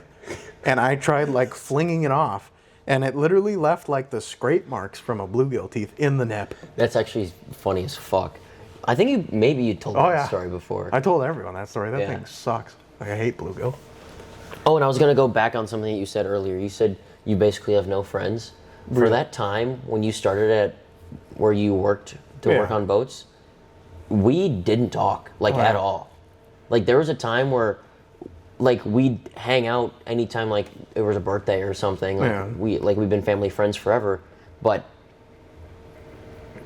and I tried like flinging it off, and it literally left like the scrape marks from a bluegill teeth in the nip. That's actually funny as fuck. I think you told that story before. I told everyone that story. That thing sucks. Like, I hate bluegill. Oh, and I was going to go back on something that you said earlier. You said you basically have no friends. For that time, when you started at where you worked to work on boats, we didn't talk, like, at all. Like, there was a time where, like, we'd hang out anytime, like, it was a birthday or something. Like, we've been family friends forever. But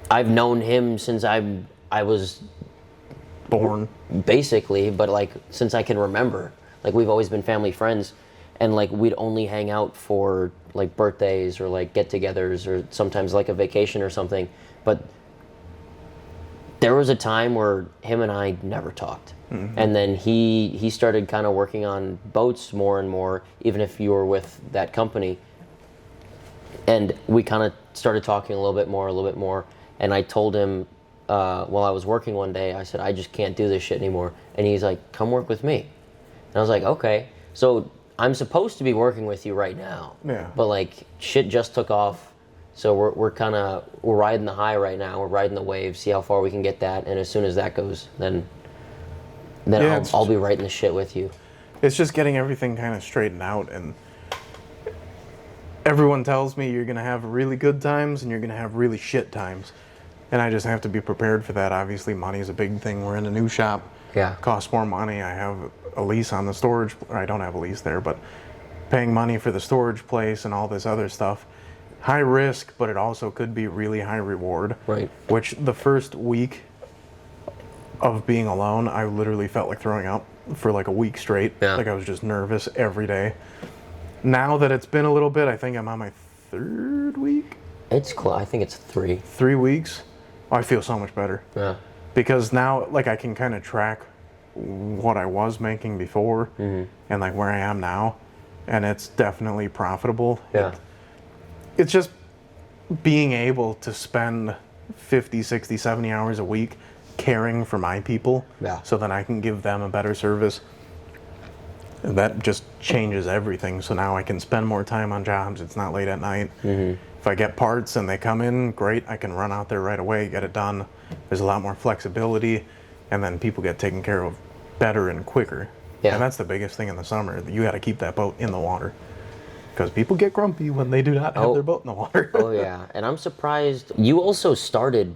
I've known him since I was born, basically, but, like, since I can remember. Like, we've always been family friends, and, like, we'd only hang out for, like, birthdays or, like, get-togethers or sometimes, like, a vacation or something. But there was a time where him and I never talked. Mm-hmm. And then he started kind of working on boats more and more, even if you were with that company. And we kind of started talking a little bit more. And I told him while I was working one day, I said, I just can't do this shit anymore. And he's like, come work with me. And I was like, okay. So I'm supposed to be working with you right now. Yeah. But like shit just took off. So we're riding the high right now. We're riding the wave, see how far we can get that. And as soon as that goes, then I'll be right in the shit with you. It's just getting everything kind of straightened out. And everyone tells me you're going to have really good times and you're going to have really shit times. and I just have to be prepared for that. Obviously, money is a big thing. We're in a new shop. Yeah. Costs more money. I have a lease on the storage. Or I don't have a lease there, but paying money for the storage place and all this other stuff. High risk, but it also could be really high reward. Right. Which the first week of being alone, I literally felt like throwing up for like a week straight. Yeah. Like I was just nervous every day. Now that it's been a little bit, I think I'm on my 3rd week. I think it's 3. 3 weeks. I feel so much better. Yeah. Because now, like, I can kind of track what I was making before and like where I am now, and it's definitely profitable. Yeah. It's just being able to spend 50, 60, 70 hours a week caring for my people, Yeah. so that I can give them a better service. And that just changes everything. So now I can spend more time on jobs. It's not late at night. If I get parts and they come in, great, I can run out there right away, get it done. There's a lot more flexibility, and then people get taken care of better and quicker. Yeah. And that's the biggest thing in the summer. You got to keep that boat in the water, because people get grumpy when they do not have their boat in the water. Oh yeah, and I'm surprised you also started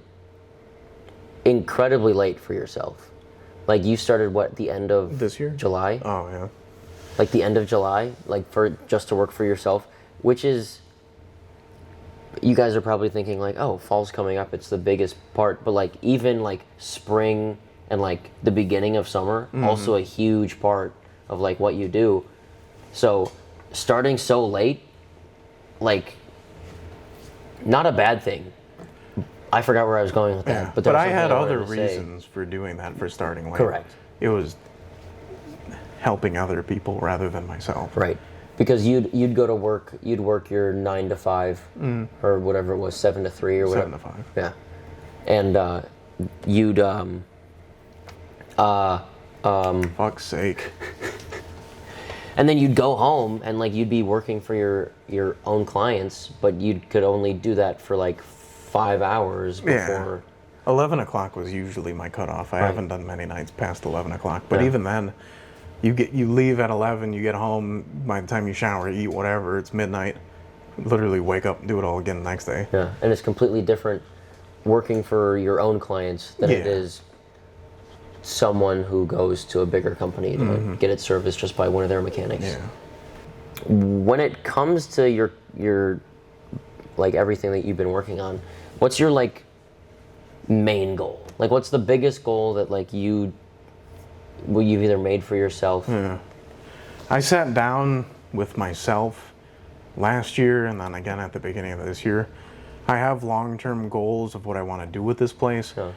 incredibly late for yourself. Like you started what, the end of This year? July? Oh, yeah. Like the end of July, like for just to work for yourself, which is, you guys are probably thinking like, oh, fall's coming up, it's the biggest part, but like even like spring and like the beginning of summer, also a huge part of like what you do. So starting so late, like, not a bad thing. I forgot where I was going with that. Yeah. But, But there was I something had wanted other to say. reasons for doing that, for starting late. Correct. It was helping other people rather than myself. Right. Because you'd go to work, you'd work your 9 to 5 or whatever it was, 7 to 3 or whatever. 7 to 5. Yeah. And you'd Fuck's sake. and then you'd go home and like you'd be working for your own clients, but you could only do that for like 5 hours before. 11 o'clock was usually my cutoff. I haven't done many nights past 11 o'clock. But Yeah. even then, you leave at 11, you get home, by the time you shower, eat, whatever, it's midnight. Literally wake up and do it all again the next day. Yeah, and it's completely different working for your own clients than it Yeah. is someone who goes to a bigger company to get it serviced just by one of their mechanics. Yeah. When it comes to your like everything that you've been working on, what's your like main goal? Like what's the biggest goal that like you've either made for yourself? I sat down with myself last year and then again at the beginning of this year. I have long-term goals of what I want to do with this place. Yeah.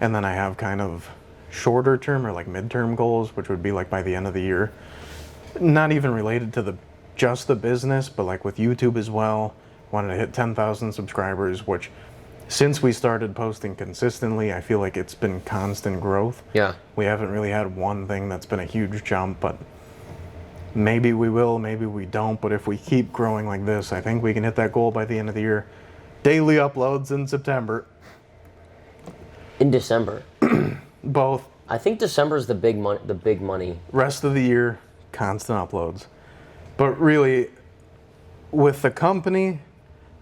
And then I have kind of shorter term or like midterm goals, which would be like by the end of the year. Not even related to just the business, but like with YouTube as well. Wanted to hit 10,000 subscribers, which since we started posting consistently, I feel like it's been constant growth. Yeah. We haven't really had one thing that's been a huge jump, but maybe we will, maybe we don't. But if we keep growing like this, I think we can hit that goal by the end of the year. Daily uploads in September. In December. Both. I think December is the big money. Rest of the year, constant uploads. But really, with the company,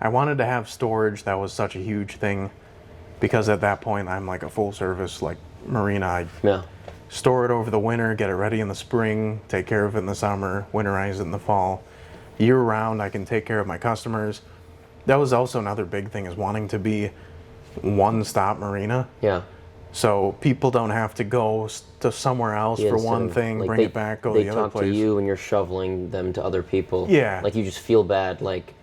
I wanted to have storage. That was such a huge thing, because at that point I'm like a full service like marina. I Yeah. store it over the winter, get it ready in the spring, take care of it in the summer, winterize it in the fall. Year round, I can take care of my customers. That was also another big thing, is wanting to be one-stop marina. Yeah. So people don't have to go to somewhere else Yeah, for instead one of, thing, like, bring it back, go to they the other talk place. to you and you're shoveling them to other people. Yeah. Like you just feel bad. Like,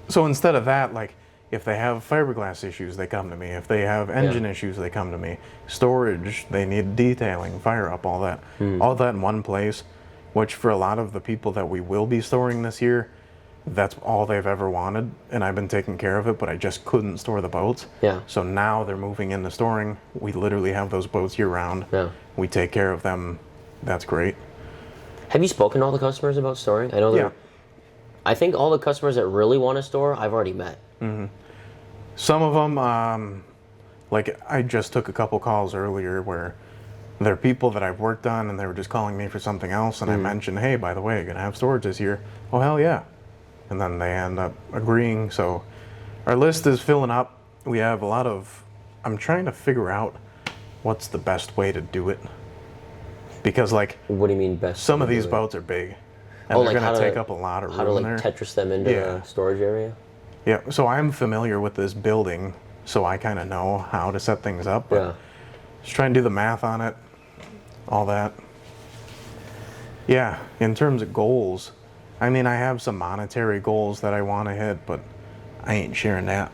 So instead of that, like, if they have fiberglass issues, they come to me. If they have engine issues, they come to me. Storage, they need detailing, fire up, all that. All that in one place, which for a lot of the people that we will be storing this year, that's all they've ever wanted. And I've been taking care of it, but I just couldn't store the boats. Yeah. So now they're moving into storing. We literally have those boats year round. Yeah. We take care of them. That's great. have you spoken to all the customers about storing? I know Yeah. I think all the customers that really want to store, I've already met. Some of them, like I just took a couple calls earlier where they're people that I've worked on and they were just calling me for something else, and I mentioned, hey, by the way, you're gonna have storage this year. Oh, hell yeah. And then they end up agreeing. So our list is filling up. We have a lot of I'm trying to figure out what's the best way to do it. Because like, What do you mean best? some of way to these do it? boats are big, and they're gonna take up a lot of room How to like there. Tetris them into Yeah. a storage area? Yeah, so I'm familiar with this building, so I kind of know how to set things up. But Yeah. just trying to do the math on it, all that. Yeah, in terms of goals, I mean, I have some monetary goals that I want to hit, but I ain't sharing that.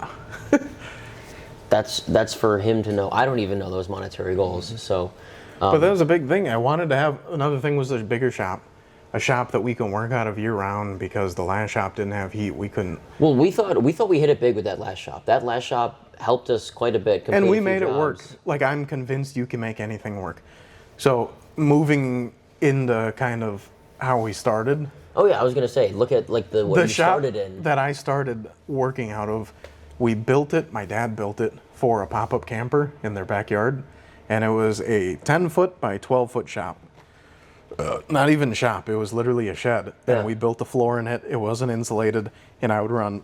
That's for him to know. I don't even know those monetary goals. So, But that was a big thing. I wanted to have, another thing was a bigger shop. A shop that we can work out of year round, because the last shop didn't have heat. We couldn't. well, we thought we hit it big with that last shop. That last shop helped us quite a bit. And complete we a few made it work. jobs. Like, I'm convinced you can make anything work. So moving into kind of how we started, Oh yeah, I was gonna say, look at like what the you shop started in. that I started working out of, we built it, my dad built it for a pop-up camper in their backyard, and it was a 10-foot by 12-foot shop. Not even a shop, it was literally a shed. Yeah. And we built the floor in it. It wasn't insulated, and I would run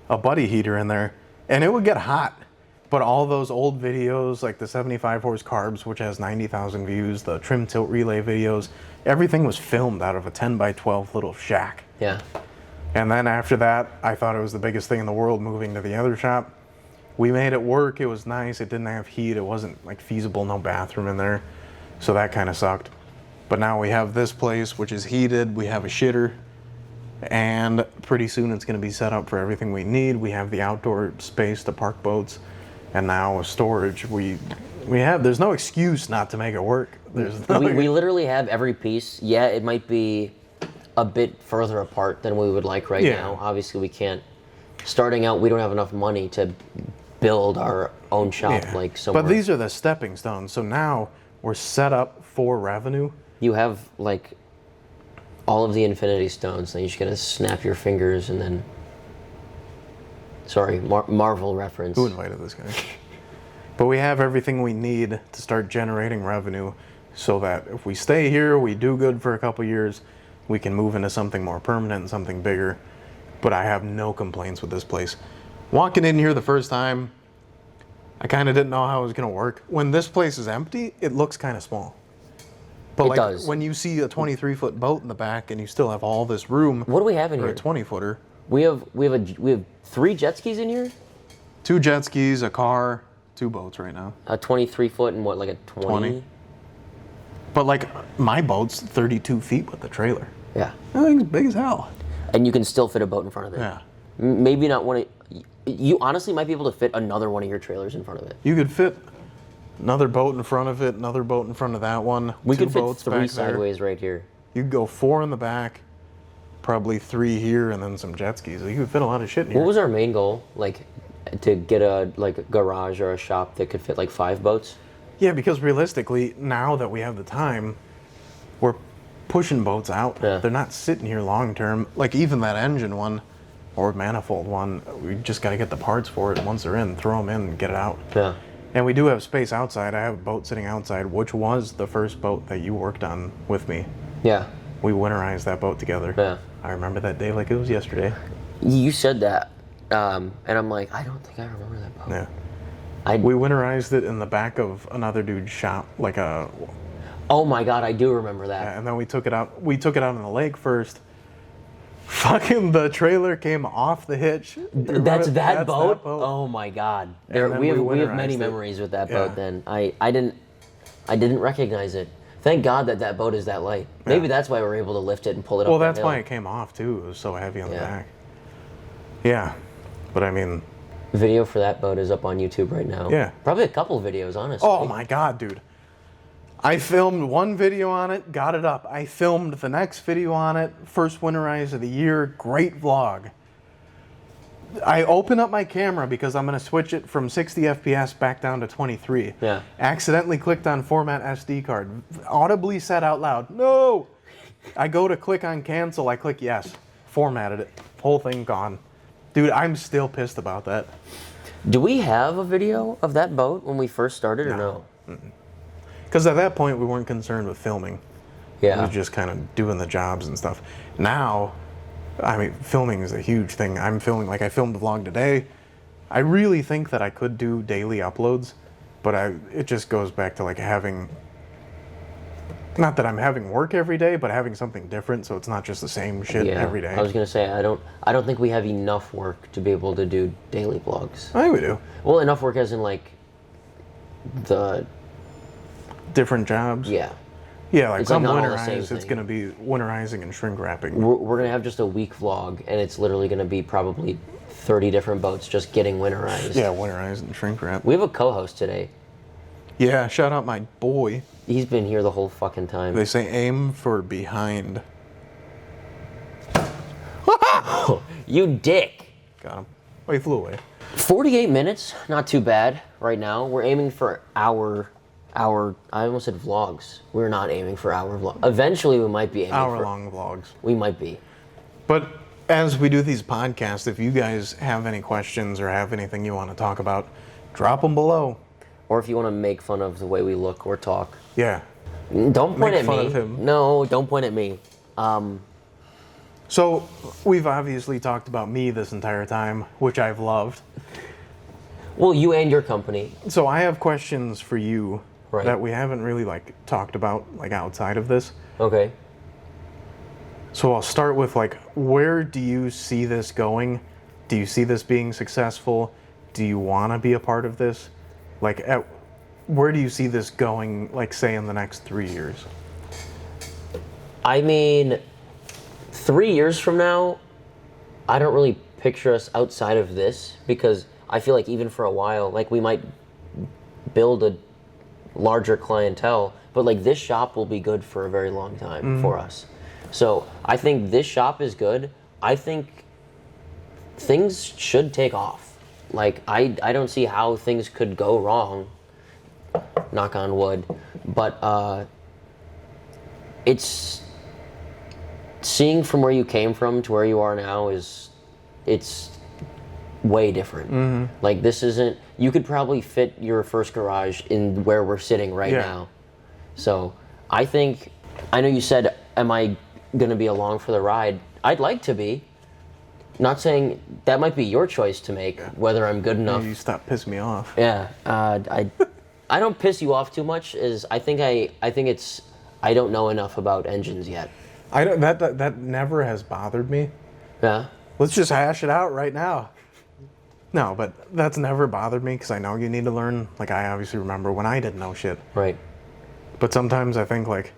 a buddy heater in there, and it would get hot. But all those old videos, like the 75 horse carbs, which has 90,000 views, the trim tilt relay videos, everything was filmed out of a 10 by 12 little shack. Yeah. And then after that, I thought it was the biggest thing in the world moving to the other shop. We made it work. It was nice. It didn't have heat. It wasn't like feasible, no bathroom in there. So that kind of sucked. But now we have this place, which is heated. We have a shitter. And pretty soon it's going to be set up for everything we need. We have the outdoor space to park boats. And now with storage, we have, there's no excuse not to make it work. There's no, We literally have every piece. Yeah, it might be a bit further apart than we would like right Yeah. now. Obviously, we can't. Starting out, we don't have enough money to build our own shop yeah. like somewhere. But these are the stepping stones. So now we're set up for revenue. You have like all of the infinity stones, and you're just gonna snap your fingers and then. Sorry, Marvel reference. Who invited this guy? But we have everything we need to start generating revenue, so that if we stay here, we do good for a couple years, we can move into something more permanent and something bigger. But I have no complaints with this place. Walking in here the first time, I kind of didn't know how it was going to work. When this place is empty, it looks kind of small. But It like does. when you see a 23-foot boat in the back and you still have all this room, What do we have in or here? a 20-footer, We have 3 jet skis in here. 2 jet skis, a car, 2 boats right now. A 23-foot and what, like a 20? 20. But like my boat's 32 feet with the trailer. Yeah. That thing's big as hell. And you can still fit a boat in front of it. Yeah. Maybe not one of. You honestly might be able to fit another one of your trailers in front of it. You could fit another boat in front of it, another boat in front of that one. We 2 could fit boats 3 back there. sideways right here. You could go 4 in the back, probably 3 here, and then some jet skis. You could fit a lot of shit in here. What was our main goal? Like, to get a garage or a shop that could fit like 5 boats? Yeah, because realistically, now that we have the time, we're pushing boats out. Yeah. They're not sitting here long term. Like even that engine one or manifold one, we just got to get the parts for it. And once they're in, throw them in and get it out. Yeah. And we do have space outside. I have a boat sitting outside, which was the first boat that you worked on with me. Yeah. We winterized that boat together. Yeah. I remember that day like it was yesterday. You said that, and I'm like, I don't think I remember that boat. Yeah. We winterized it in the back of another dude's shop, like a. Oh my God, I do remember that. And then we took it out. We took it out on the lake first. Fucking the trailer came off the hitch. That's that boat? That boat. Oh my God. And then We have winterized many it. memories with that Yeah. boat. Then I didn't recognize it. Thank God that boat is that light. Maybe that's why we're able to lift it and pull it up. Well, the that's hill. why it came off too. It was so heavy on the Yeah. back. Yeah, but I mean, Video for that boat is up on YouTube right now. Yeah. Probably a couple videos, honestly. oh my God, dude! I filmed one video on it, got it up. I filmed the next video on it, first winterize of the year. Great vlog. I open up my camera because I'm going to switch it from 60 FPS back down to 23. Yeah. Accidentally clicked on format SD card. Audibly said out loud, no! I go to click on cancel, I click yes. Formatted it. Whole thing gone. Dude, I'm still pissed about that. Do we have a video of that boat when we first started or no? Because at that point, we weren't concerned with filming. Yeah. We were just kind of doing the jobs and stuff. Now, I mean, filming is a huge thing. I'm filming, like I filmed the vlog today. I really think that I could do daily uploads, but it just goes back to like having, not that I'm having work every day, but having something different, so it's not just the same shit every day. I was gonna say I don't think we have enough work to be able to do daily vlogs. I think we do. Well, enough work as in like the Different jobs. yeah. Yeah, like It's like some not all the same winterize, it's thing. gonna be winterizing and shrink wrapping. We're gonna have just a week vlog, and it's literally gonna be probably 30 different boats just getting winterized. Yeah, winterize and shrink wrap. We have a co-host today. Yeah, shout out my boy. He's been here the whole fucking time. They say aim for behind. You dick. Got him. Oh, he flew away. 48 minutes, not too bad right now. We're aiming for I almost said vlogs. We're not aiming for hour vlog. Eventually we might be aiming Hour-long vlogs. We might be. But as we do these podcasts, if you guys have any questions or have anything you want to talk about, drop them below. Or if you want to make fun of the way we look or talk. Yeah. Don't point Make at fun me. of him. No, don't point at me. So we've obviously talked about me this entire time, which I've loved. Well, you and your company. So I have questions for you Right. that we haven't really like talked about like outside of this. Okay. So I'll start with like, where do you see this going? Do you see this being successful? Do you want to be a part of this? Like, where do you see this going, like, say, in the next 3 years? I mean, 3 years from now, I don't really picture us outside of this because I feel like even for a while, like we might build a larger clientele, but like this shop will be good for a very long time for us. So I think this shop is good. I think things should take off. Like I don't see how things could go wrong, knock on wood, but it's seeing from where you came from to where you are now it's way different. Like this isn't, you could probably fit your first garage in where we're sitting right now. So I think, I know you said, am I gonna be along for the ride? I'd like to be. Not saying that might be your choice to make, whether I'm good enough. You stop pissing me off. Yeah, I don't piss you off too much. I think it's I don't know enough about engines yet. I don't. That never has bothered me. Yeah. Let's just hash it out right now. No, but that's never bothered me because I know you need to learn. Like I obviously remember when I didn't know shit. Right. But sometimes I think like,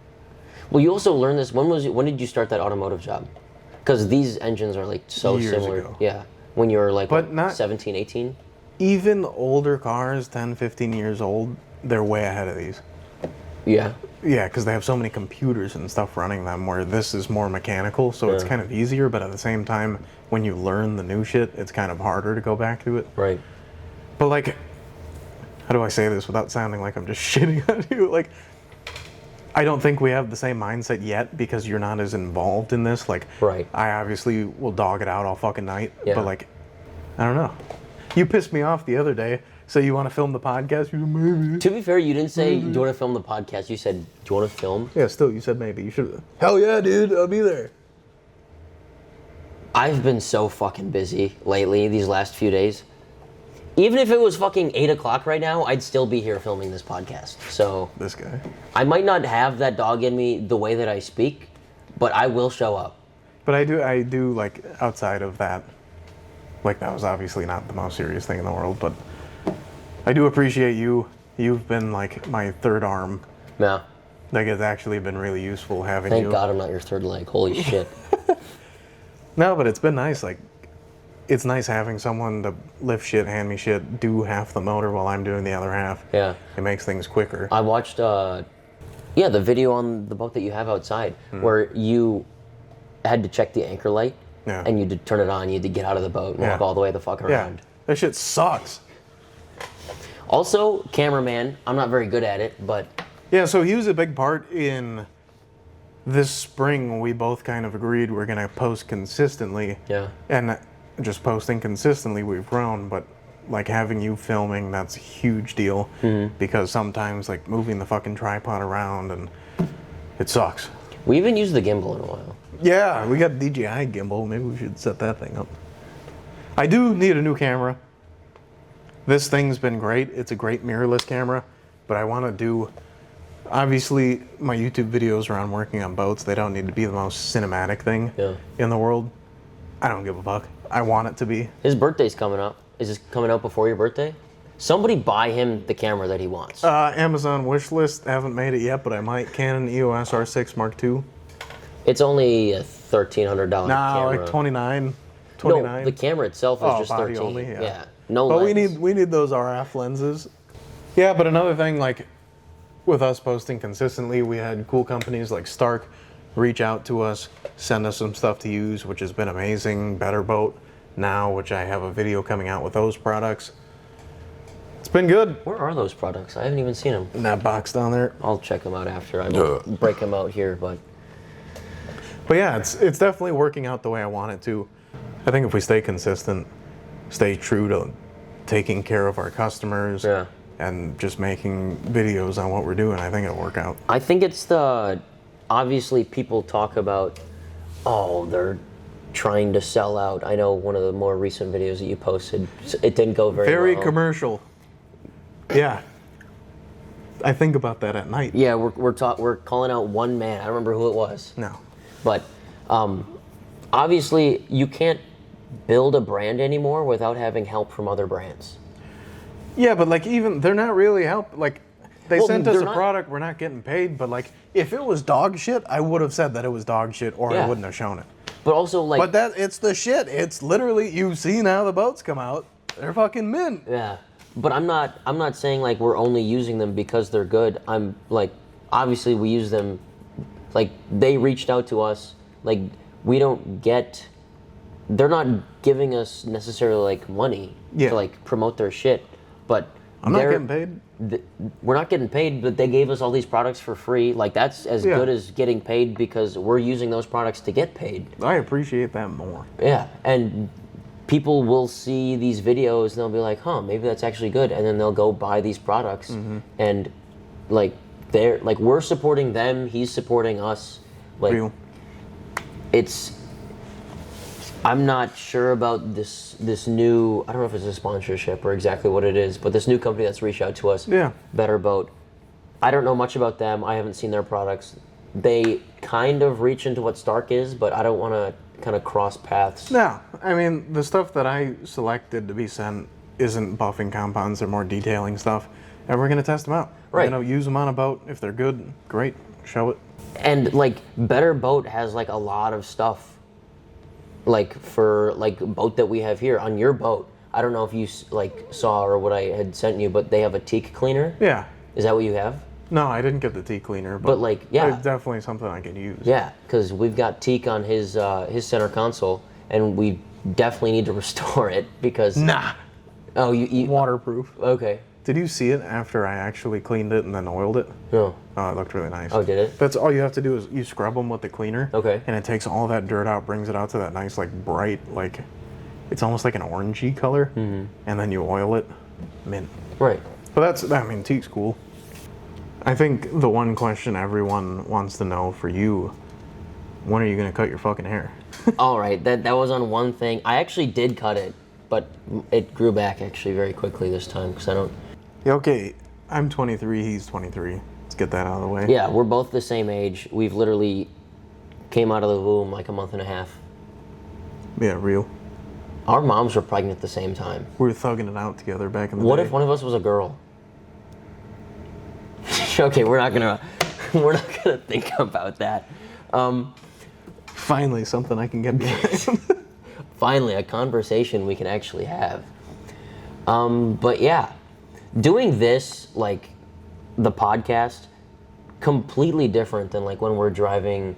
Well, you also learned this. When did you start that automotive job? Because these engines are like so Years similar. ago. Yeah. When you were like But what, not- 17, 18? even older cars, 10, 15 years old, they're way ahead of these. Yeah. Yeah, because they have so many computers and stuff running them where this is more mechanical, so it's Yeah. kind of easier, but at the same time, when you learn the new shit, it's kind of harder to go back to it. Right. But like, how do I say this without sounding like I'm just shitting on you? Like, I don't think we have the same mindset yet because you're not as involved in this. Like, Right. I obviously will dog it out all fucking night, Yeah. but like, I don't know. You pissed me off the other day. So you want to film the podcast? You said, maybe. To be fair, you didn't say, do you want to film the podcast? You said, do you want to film? Yeah, still, you said maybe. You should. Hell yeah, dude, I'll be there. I've been so fucking busy lately, these last few days. Even if it was fucking 8 o'clock right now, I'd still be here filming this podcast. So This guy. I might not have that dog in me the way that I speak, but I will show up. But I do like outside of that. Like that was obviously not the most serious thing in the world, but I do appreciate you. You've been like my third arm. Yeah. Like it's actually been really useful having Thank you. God I'm not your third leg. Holy shit. No, but it's been nice. Like, it's nice having someone to lift shit, hand me shit, do half the motor while I'm doing the other half. Yeah. It makes things quicker. I watched, the video on the boat that you have outside where you had to check the anchor light Yeah. and you had to turn it on. You had to get out of the boat and walk all the way the fuck Yeah. around. That shit sucks. Also, cameraman. I'm not very good at it, but Yeah, so he was a big part in this spring when we both kind of agreed we're going to post consistently. yeah. And just posting consistently, we've grown, but like having you filming, that's a huge deal because sometimes like moving the fucking tripod around and it sucks. We haven't used the gimbal in a while. Yeah, we got DJI gimbal. Maybe we should set that thing up. I do need a new camera. this thing's been great. It's a great mirrorless camera, but I want to do, obviously, my YouTube videos around working on boats, they don't need to be the most cinematic thing in the world. I don't give a fuck. I want it to be. His birthday's coming up. Is this coming out before your birthday? Somebody buy him the camera that he wants. Amazon wish list. Haven't made it yet, but I might. Canon EOS R6 Mark II. It's only a $1,300 camera. Nah, like 29. No, the camera itself is just body 13. only, Yeah. No but lens. we need those RF lenses. Yeah, but another thing, like with us posting consistently, we had cool companies like Stark reach out to us, send us some stuff to use, which has been amazing. Better Boat now, which I have a video coming out with those products. It's been good. Where are those products? I haven't even seen them. In that box down there. I'll check them out after. I won't break them out here, but yeah, it's definitely working out the way I want it to. I think if we stay consistent, stay true to taking care of our customers, and just making videos on what we're doing, I think it'll work out. I think it's obviously people talk about, oh, they're trying to sell out. I know one of the more recent videos that you posted, it didn't go very well. Commercial. Yeah. I think about that at night. Yeah, we're calling out one man. I don't remember who it was. No. But obviously you can't build a brand anymore without having help from other brands. Yeah, but like even they're not really help. Like they sent us a not, product, we're not getting paid. But like if it was dog shit, I would have said that it was dog shit, or I wouldn't have shown it. But also like. But it's the shit. It's literally, you see now the boats come out, they're fucking mint. Yeah, but I'm not saying like we're only using them because they're good. I'm like, obviously we use them. Like they reached out to us. Like we don't get. They're not giving us necessarily like money to like promote their shit. But I'm not getting paid. We're not getting paid, but they gave us all these products for free. Like that's as good as getting paid because we're using those products to get paid. I appreciate that more. Yeah, and people will see these videos and they'll be like, huh, maybe that's actually good, and then they'll go buy these products, and like we're supporting them, he's supporting us. Like Real. I'm not sure about this new, I don't know if it's a sponsorship or exactly what it is, but this new company that's reached out to us, Better Boat. I don't know much about them. I haven't seen their products. They kind of reach into what Stark is, but I don't want to kind of cross paths. No, I mean, the stuff that I selected to be sent isn't buffing compounds, they're more detailing stuff, and we're going to test them out. Right. We're going to use them on a boat. If they're good, great, show it. And like Better Boat has like a lot of stuff. Like for like a boat that we have here on your boat, I don't know if you like saw or what I had sent you, but they have a teak cleaner. Yeah. Is that what you have? No, I didn't get the teak cleaner, but like yeah, it's definitely something I can use. Yeah, because we've got teak on his center console, and we definitely need to restore it because. Nah. Oh, you waterproof. Okay. Did you see it after I actually cleaned it and then oiled it? No. Oh, it looked really nice. Oh, did it? That's all you have to do is you scrub them with the cleaner. Okay. And it takes all that dirt out, brings it out to that nice, like, bright, like, it's almost like an orangey color. Mm-hmm. And then you oil it. Mint. Right. But teak's cool. I think the one question everyone wants to know for you, when are you going to cut your fucking hair? All right. That was on one thing. I actually did cut it, but it grew back actually very quickly this time because I don't. Yeah, okay, I'm 23, he's 23. Let's get that out of the way. Yeah, we're both the same age. We've literally came out of the womb like a month and a half. Yeah, real. Our moms were pregnant at the same time. We were thugging it out together back in the day. What if one of us was a girl? Okay, we're not gonna think about that. Finally, something I can get behind. Finally, a conversation we can actually have. But yeah, doing this, like the podcast, completely different than like when we're driving.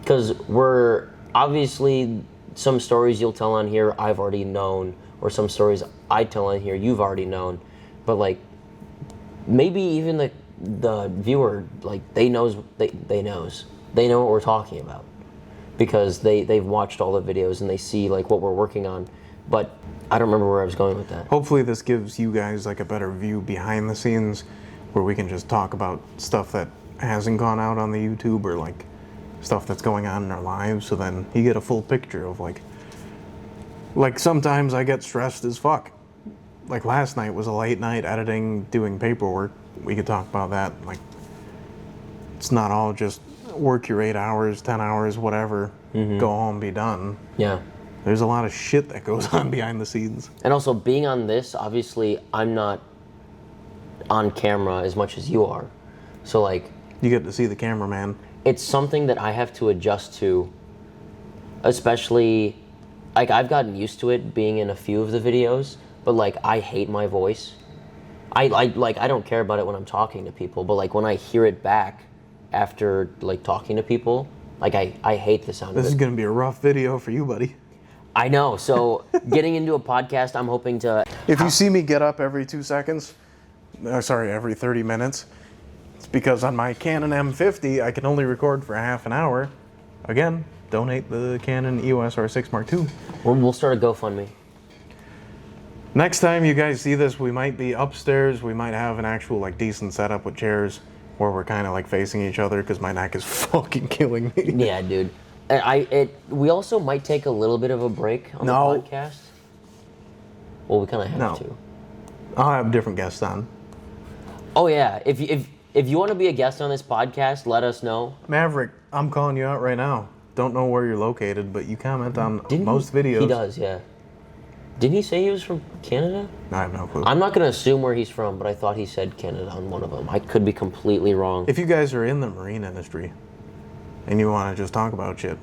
Because we're obviously some stories you'll tell on here I've already known, or some stories I tell on here you've already known. But like maybe even the viewer, like they know what we're talking about because they've watched all the videos and they see like what we're working on. But I don't remember where I was going with that. Hopefully this gives you guys like a better view behind the scenes where we can just talk about stuff that hasn't gone out on the YouTube or like stuff that's going on in our lives, so then you get a full picture of like sometimes I get stressed as fuck. like last night was a late night editing, doing paperwork. We could talk about that. Like, it's not all just work your 8 hours, 10 hours, whatever, go home, be done. Yeah. There's a lot of shit that goes on behind the scenes. And also, being on this, obviously, I'm not on camera as much as you are. So, like... You get to see the cameraman. It's something that I have to adjust to, especially... Like, I've gotten used to it being in a few of the videos, but, like, I hate my voice. I don't care about it when I'm talking to people, but, like, when I hear it back after, like, talking to people, like, I hate the sound of it. This is going to be a rough video for you, buddy. I know. So, getting into a podcast, I'm hoping to... If you see me get up every 2 seconds, every 30 minutes, it's because on my Canon M50, I can only record for half an hour. Again, donate the Canon EOS R6 Mark II. We'll start a GoFundMe. Next time you guys see this, we might be upstairs. We might have an actual, like, decent setup with chairs where we're kind of, like, facing each other because my neck is fucking killing me. Yeah, dude. We also might take a little bit of a break on the podcast. Well, we kind of have to. I'll have different guests on. Oh, yeah. If you want to be a guest on this podcast, let us know. Maverick, I'm calling you out right now. Don't know where you're located, but you comment on most videos. He does, yeah. Didn't he say he was from Canada? I have no clue. I'm not going to assume where he's from, but I thought he said Canada on one of them. I could be completely wrong. If you guys are in the marine industry and you want to just talk about shit,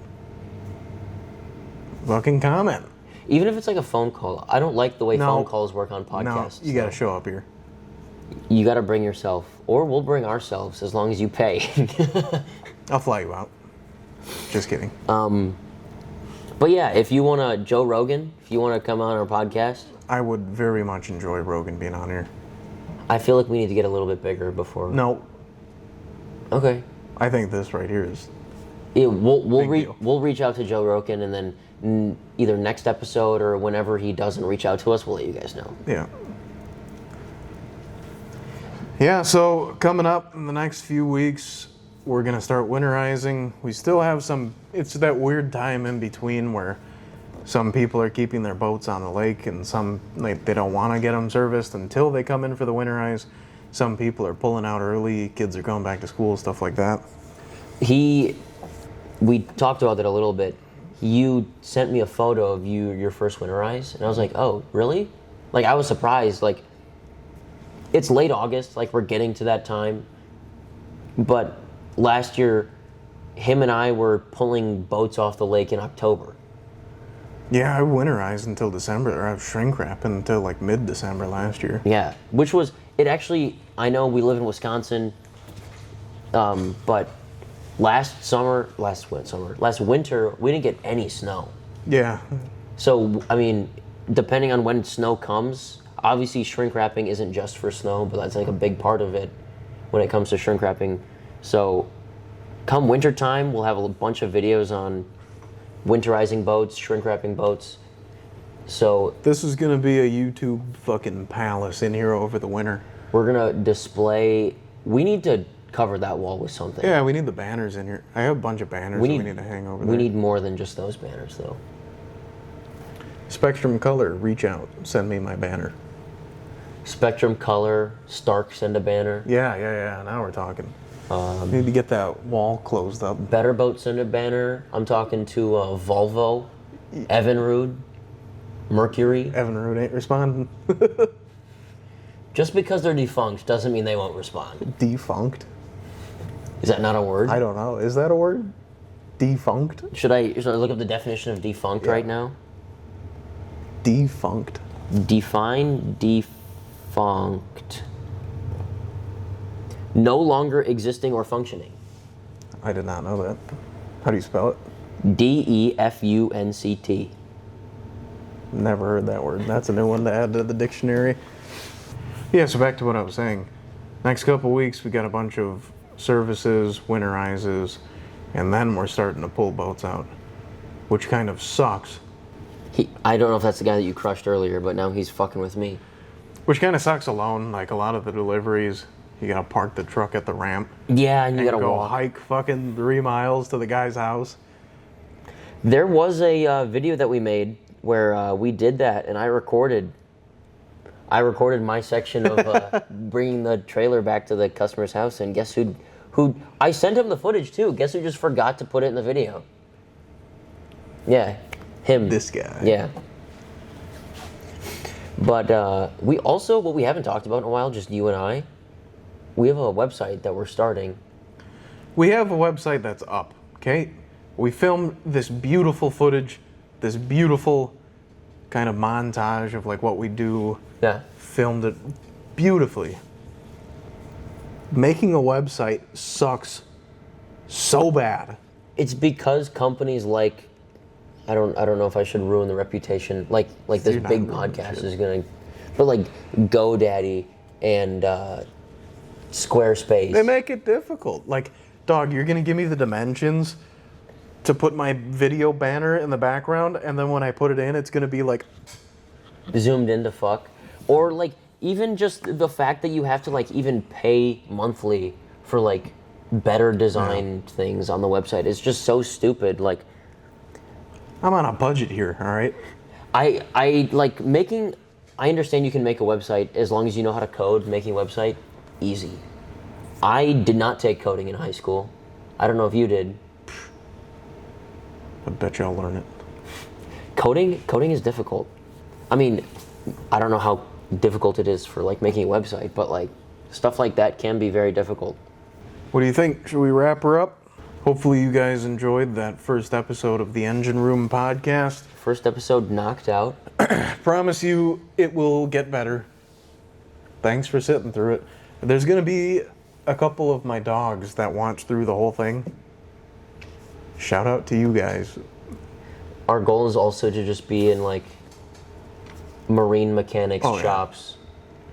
fucking comment. Even if it's like a phone call. I don't like the way phone calls work on podcasts. No, you got to show up here. You got to bring yourself, or we'll bring ourselves as long as you pay. I'll fly you out. Just kidding. But yeah, if you want to, Joe Rogan, if you want to come on our podcast. I would very much enjoy Rogan being on here. I feel like we need to get a little bit bigger before. No. Okay. I think this right here is. Yeah, we'll reach out to Joe Rogan, and then either next episode or whenever he doesn't reach out to us, we'll let you guys know. Yeah. Yeah, so coming up in the next few weeks, we're going to start winterizing. We still have it's that weird time in between where some people are keeping their boats on the lake and some, like, they don't want to get them serviced until they come in for the winterize. Some people are pulling out early, kids are going back to school, stuff like that. We talked about that a little bit. You sent me a photo of your first winterize, and I was like, oh, really? Like, I was surprised. Like, it's late August, like, we're getting to that time. But last year, him and I were pulling boats off the lake in October. Yeah, I winterized until December, or I was shrink wrapping until like mid-December last year. Yeah, which was, I know we live in Wisconsin, but last winter, we didn't get any snow. Yeah. So, I mean, depending on when snow comes, obviously shrink wrapping isn't just for snow, but that's like a big part of it when it comes to shrink wrapping. So, come winter time, we'll have a bunch of videos on winterizing boats, shrink wrapping boats. So this is gonna be a YouTube fucking palace in here over the winter. We're gonna display. We need to cover that wall with something. Yeah, we need the banners in here. I have a bunch of banners we need to hang over there. We need more than just those banners, though. Spectrum Color, reach out, send me my banner. Spectrum Color, Stark, send a banner. Yeah. Now we're talking. Need to get that wall closed up. Better Boat, send a banner. I'm talking to Volvo, Evinrude, Mercury. Evinrude ain't responding. Just because they're defunct doesn't mean they won't respond. Defunct? Is that not a word? I don't know. Is that a word? Defunct? Should I look up the definition of defunct right now? Defunct. Define defunct. No longer existing or functioning. I did not know that. How do you spell it? D-E-F-U-N-C-T. Never heard that word. That's a new one to add to the dictionary. Yeah, so back to what I was saying. Next couple weeks, we got a bunch of services, winterizes, and then we're starting to pull boats out, which kind of sucks. I don't know if that's the guy that you crushed earlier, but now he's fucking with me. Which kind of sucks alone. Like, a lot of the deliveries, you gotta park the truck at the ramp. Yeah, and you gotta go walk. hike fucking 3 miles to the guy's house. There was a video that we made where we did that, and I recorded I recorded my section of bringing the trailer back to the customer's house, and guess who I sent him the footage too. Guess who just forgot to put it in the video? Yeah, him. This guy. Yeah. But we also, what we haven't talked about in a while, just you and I, we have a website that we're starting. We have a website that's up, okay? We filmed this beautiful footage, this beautiful kind of montage of like what we do. Yeah. Filmed it beautifully. Making a website sucks so bad. It's because companies like, I don't know if I should ruin the reputation, like this You're not big ruining podcast shit. is gonna, but like GoDaddy and Squarespace. They make it difficult. Like, dog, you're gonna give me the dimensions to put my video banner in the background, and then when I put it in, it's gonna be like zoomed into fuck, or like even just the fact that you have to like even pay monthly for like better designed things on the website is just so stupid. Like, I'm on a budget here, all right? I like making. I understand you can make a website as long as you know how to code. Making a website, easy. I did not take coding in high school. I don't know if you did. I bet you I'll learn it. Coding is difficult. I mean, I don't know how difficult it is for like making a website, but like stuff like that can be very difficult. What do you think? Should we wrap her up? Hopefully you guys enjoyed that first episode of the Engine Room podcast. First episode knocked out. Promise you it will get better. Thanks for sitting through it. There's going to be a couple of my dogs that watch through the whole thing. Shout out to you guys. Our goal is also to just be in like marine mechanics Oh, yeah. shops.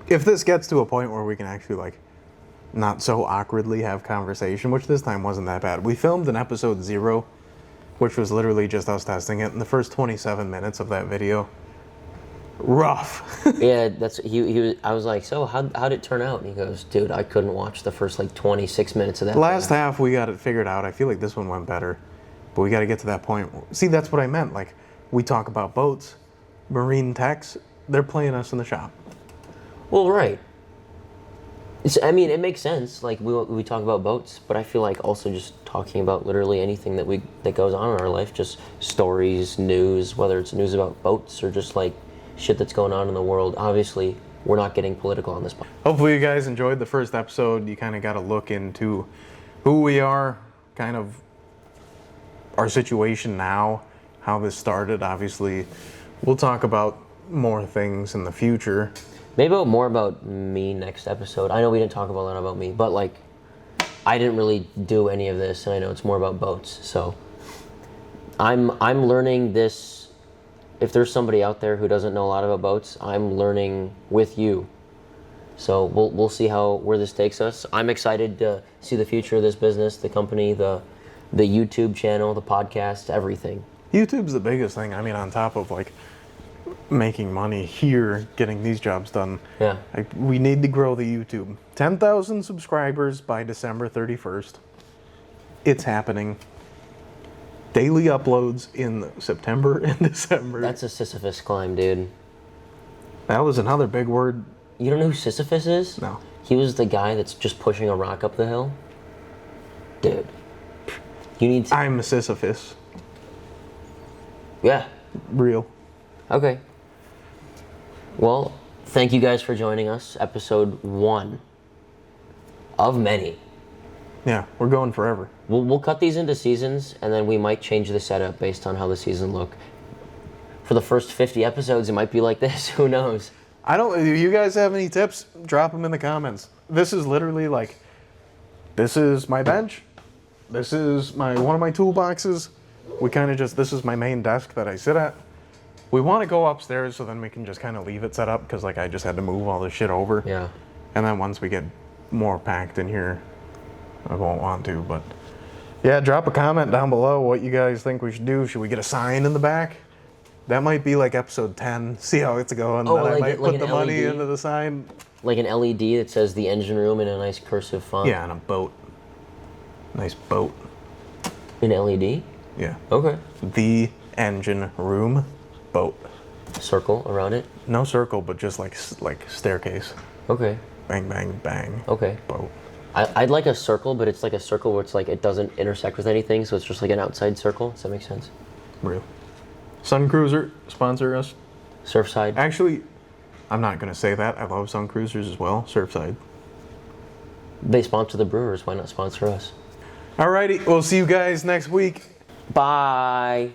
If this gets to a point where we can actually like not so awkwardly have conversation, which this time wasn't that bad. We filmed an episode 0, which was literally just us testing it. In the first 27 minutes of that video, rough. Yeah, that's he was. I was like, so how'd it turn out? And he goes, dude, I couldn't watch the first like 26 minutes of that. Last half we got it figured out. I feel like this one went better, but we got to get to that point. See, that's what I meant. Like, we talk about boats, marine techs. They're playing us in the shop. Well, right. I mean, it makes sense. Like we talk about boats, but I feel like also just talking about literally anything that goes on in our life, just stories, news, whether it's news about boats or just like shit that's going on in the world. Obviously, we're not getting political on this podcast. Hopefully you guys enjoyed the first episode. You kind of got a look into who we are, kind of our situation now, how this started. Obviously, we'll talk about more things in the future. Maybe more about me next episode. I know we didn't talk about a lot about me, but like, I didn't really do any of this, and I know it's more about boats. So, I'm learning this. If there's somebody out there who doesn't know a lot about boats, I'm learning with you. So we'll see where this takes us. I'm excited to see the future of this business, the company, the YouTube channel, the podcast, everything. YouTube's the biggest thing. I mean, on top of like making money here, getting these jobs done. Yeah. Like, we need to grow the YouTube. 10,000 subscribers by December 31st. It's happening. Daily uploads in September and December. That's a Sisyphus climb, dude. That was another big word. You don't know who Sisyphus is? No. He was the guy that's just pushing a rock up the hill. Dude. You need to... I'm a Sisyphus. Yeah. Real. Okay. Well, thank you guys for joining us. Episode 1 of many. Yeah, we're going forever. We'll cut these into seasons, and then we might change the setup based on how the season look. For the first 50 episodes, it might be like this. Who knows? If you guys have any tips, drop them in the comments. This is literally like, this is my bench. This is one of my toolboxes. We kind of this is my main desk that I sit at. We want to go upstairs so then we can just kind of leave it set up, because like I just had to move all this shit over. Yeah. And then once we get more packed in here, I won't want to, but yeah, drop a comment down below what you guys think we should do. Should we get a sign in the back? That might be like episode 10. See how it's going. Oh, then I like might like put the an money LED? into the sign. Like an LED that says the engine room in a nice cursive font. Yeah, and a boat. Nice boat. An LED? Yeah. Okay. The engine room boat. Circle around it. No circle, but just like staircase. Okay. Bang, bang, bang. Okay. Boat. I'd like a circle, but it's like a circle where it's like it doesn't intersect with anything, so it's just like an outside circle. Does that make sense? Real. Sun Cruiser, sponsor us. Surfside. Actually, I'm not going to say that. I love Sun Cruisers as well. Surfside. They sponsor the Brewers. Why not sponsor us? Alrighty, we'll see you guys next week. Bye.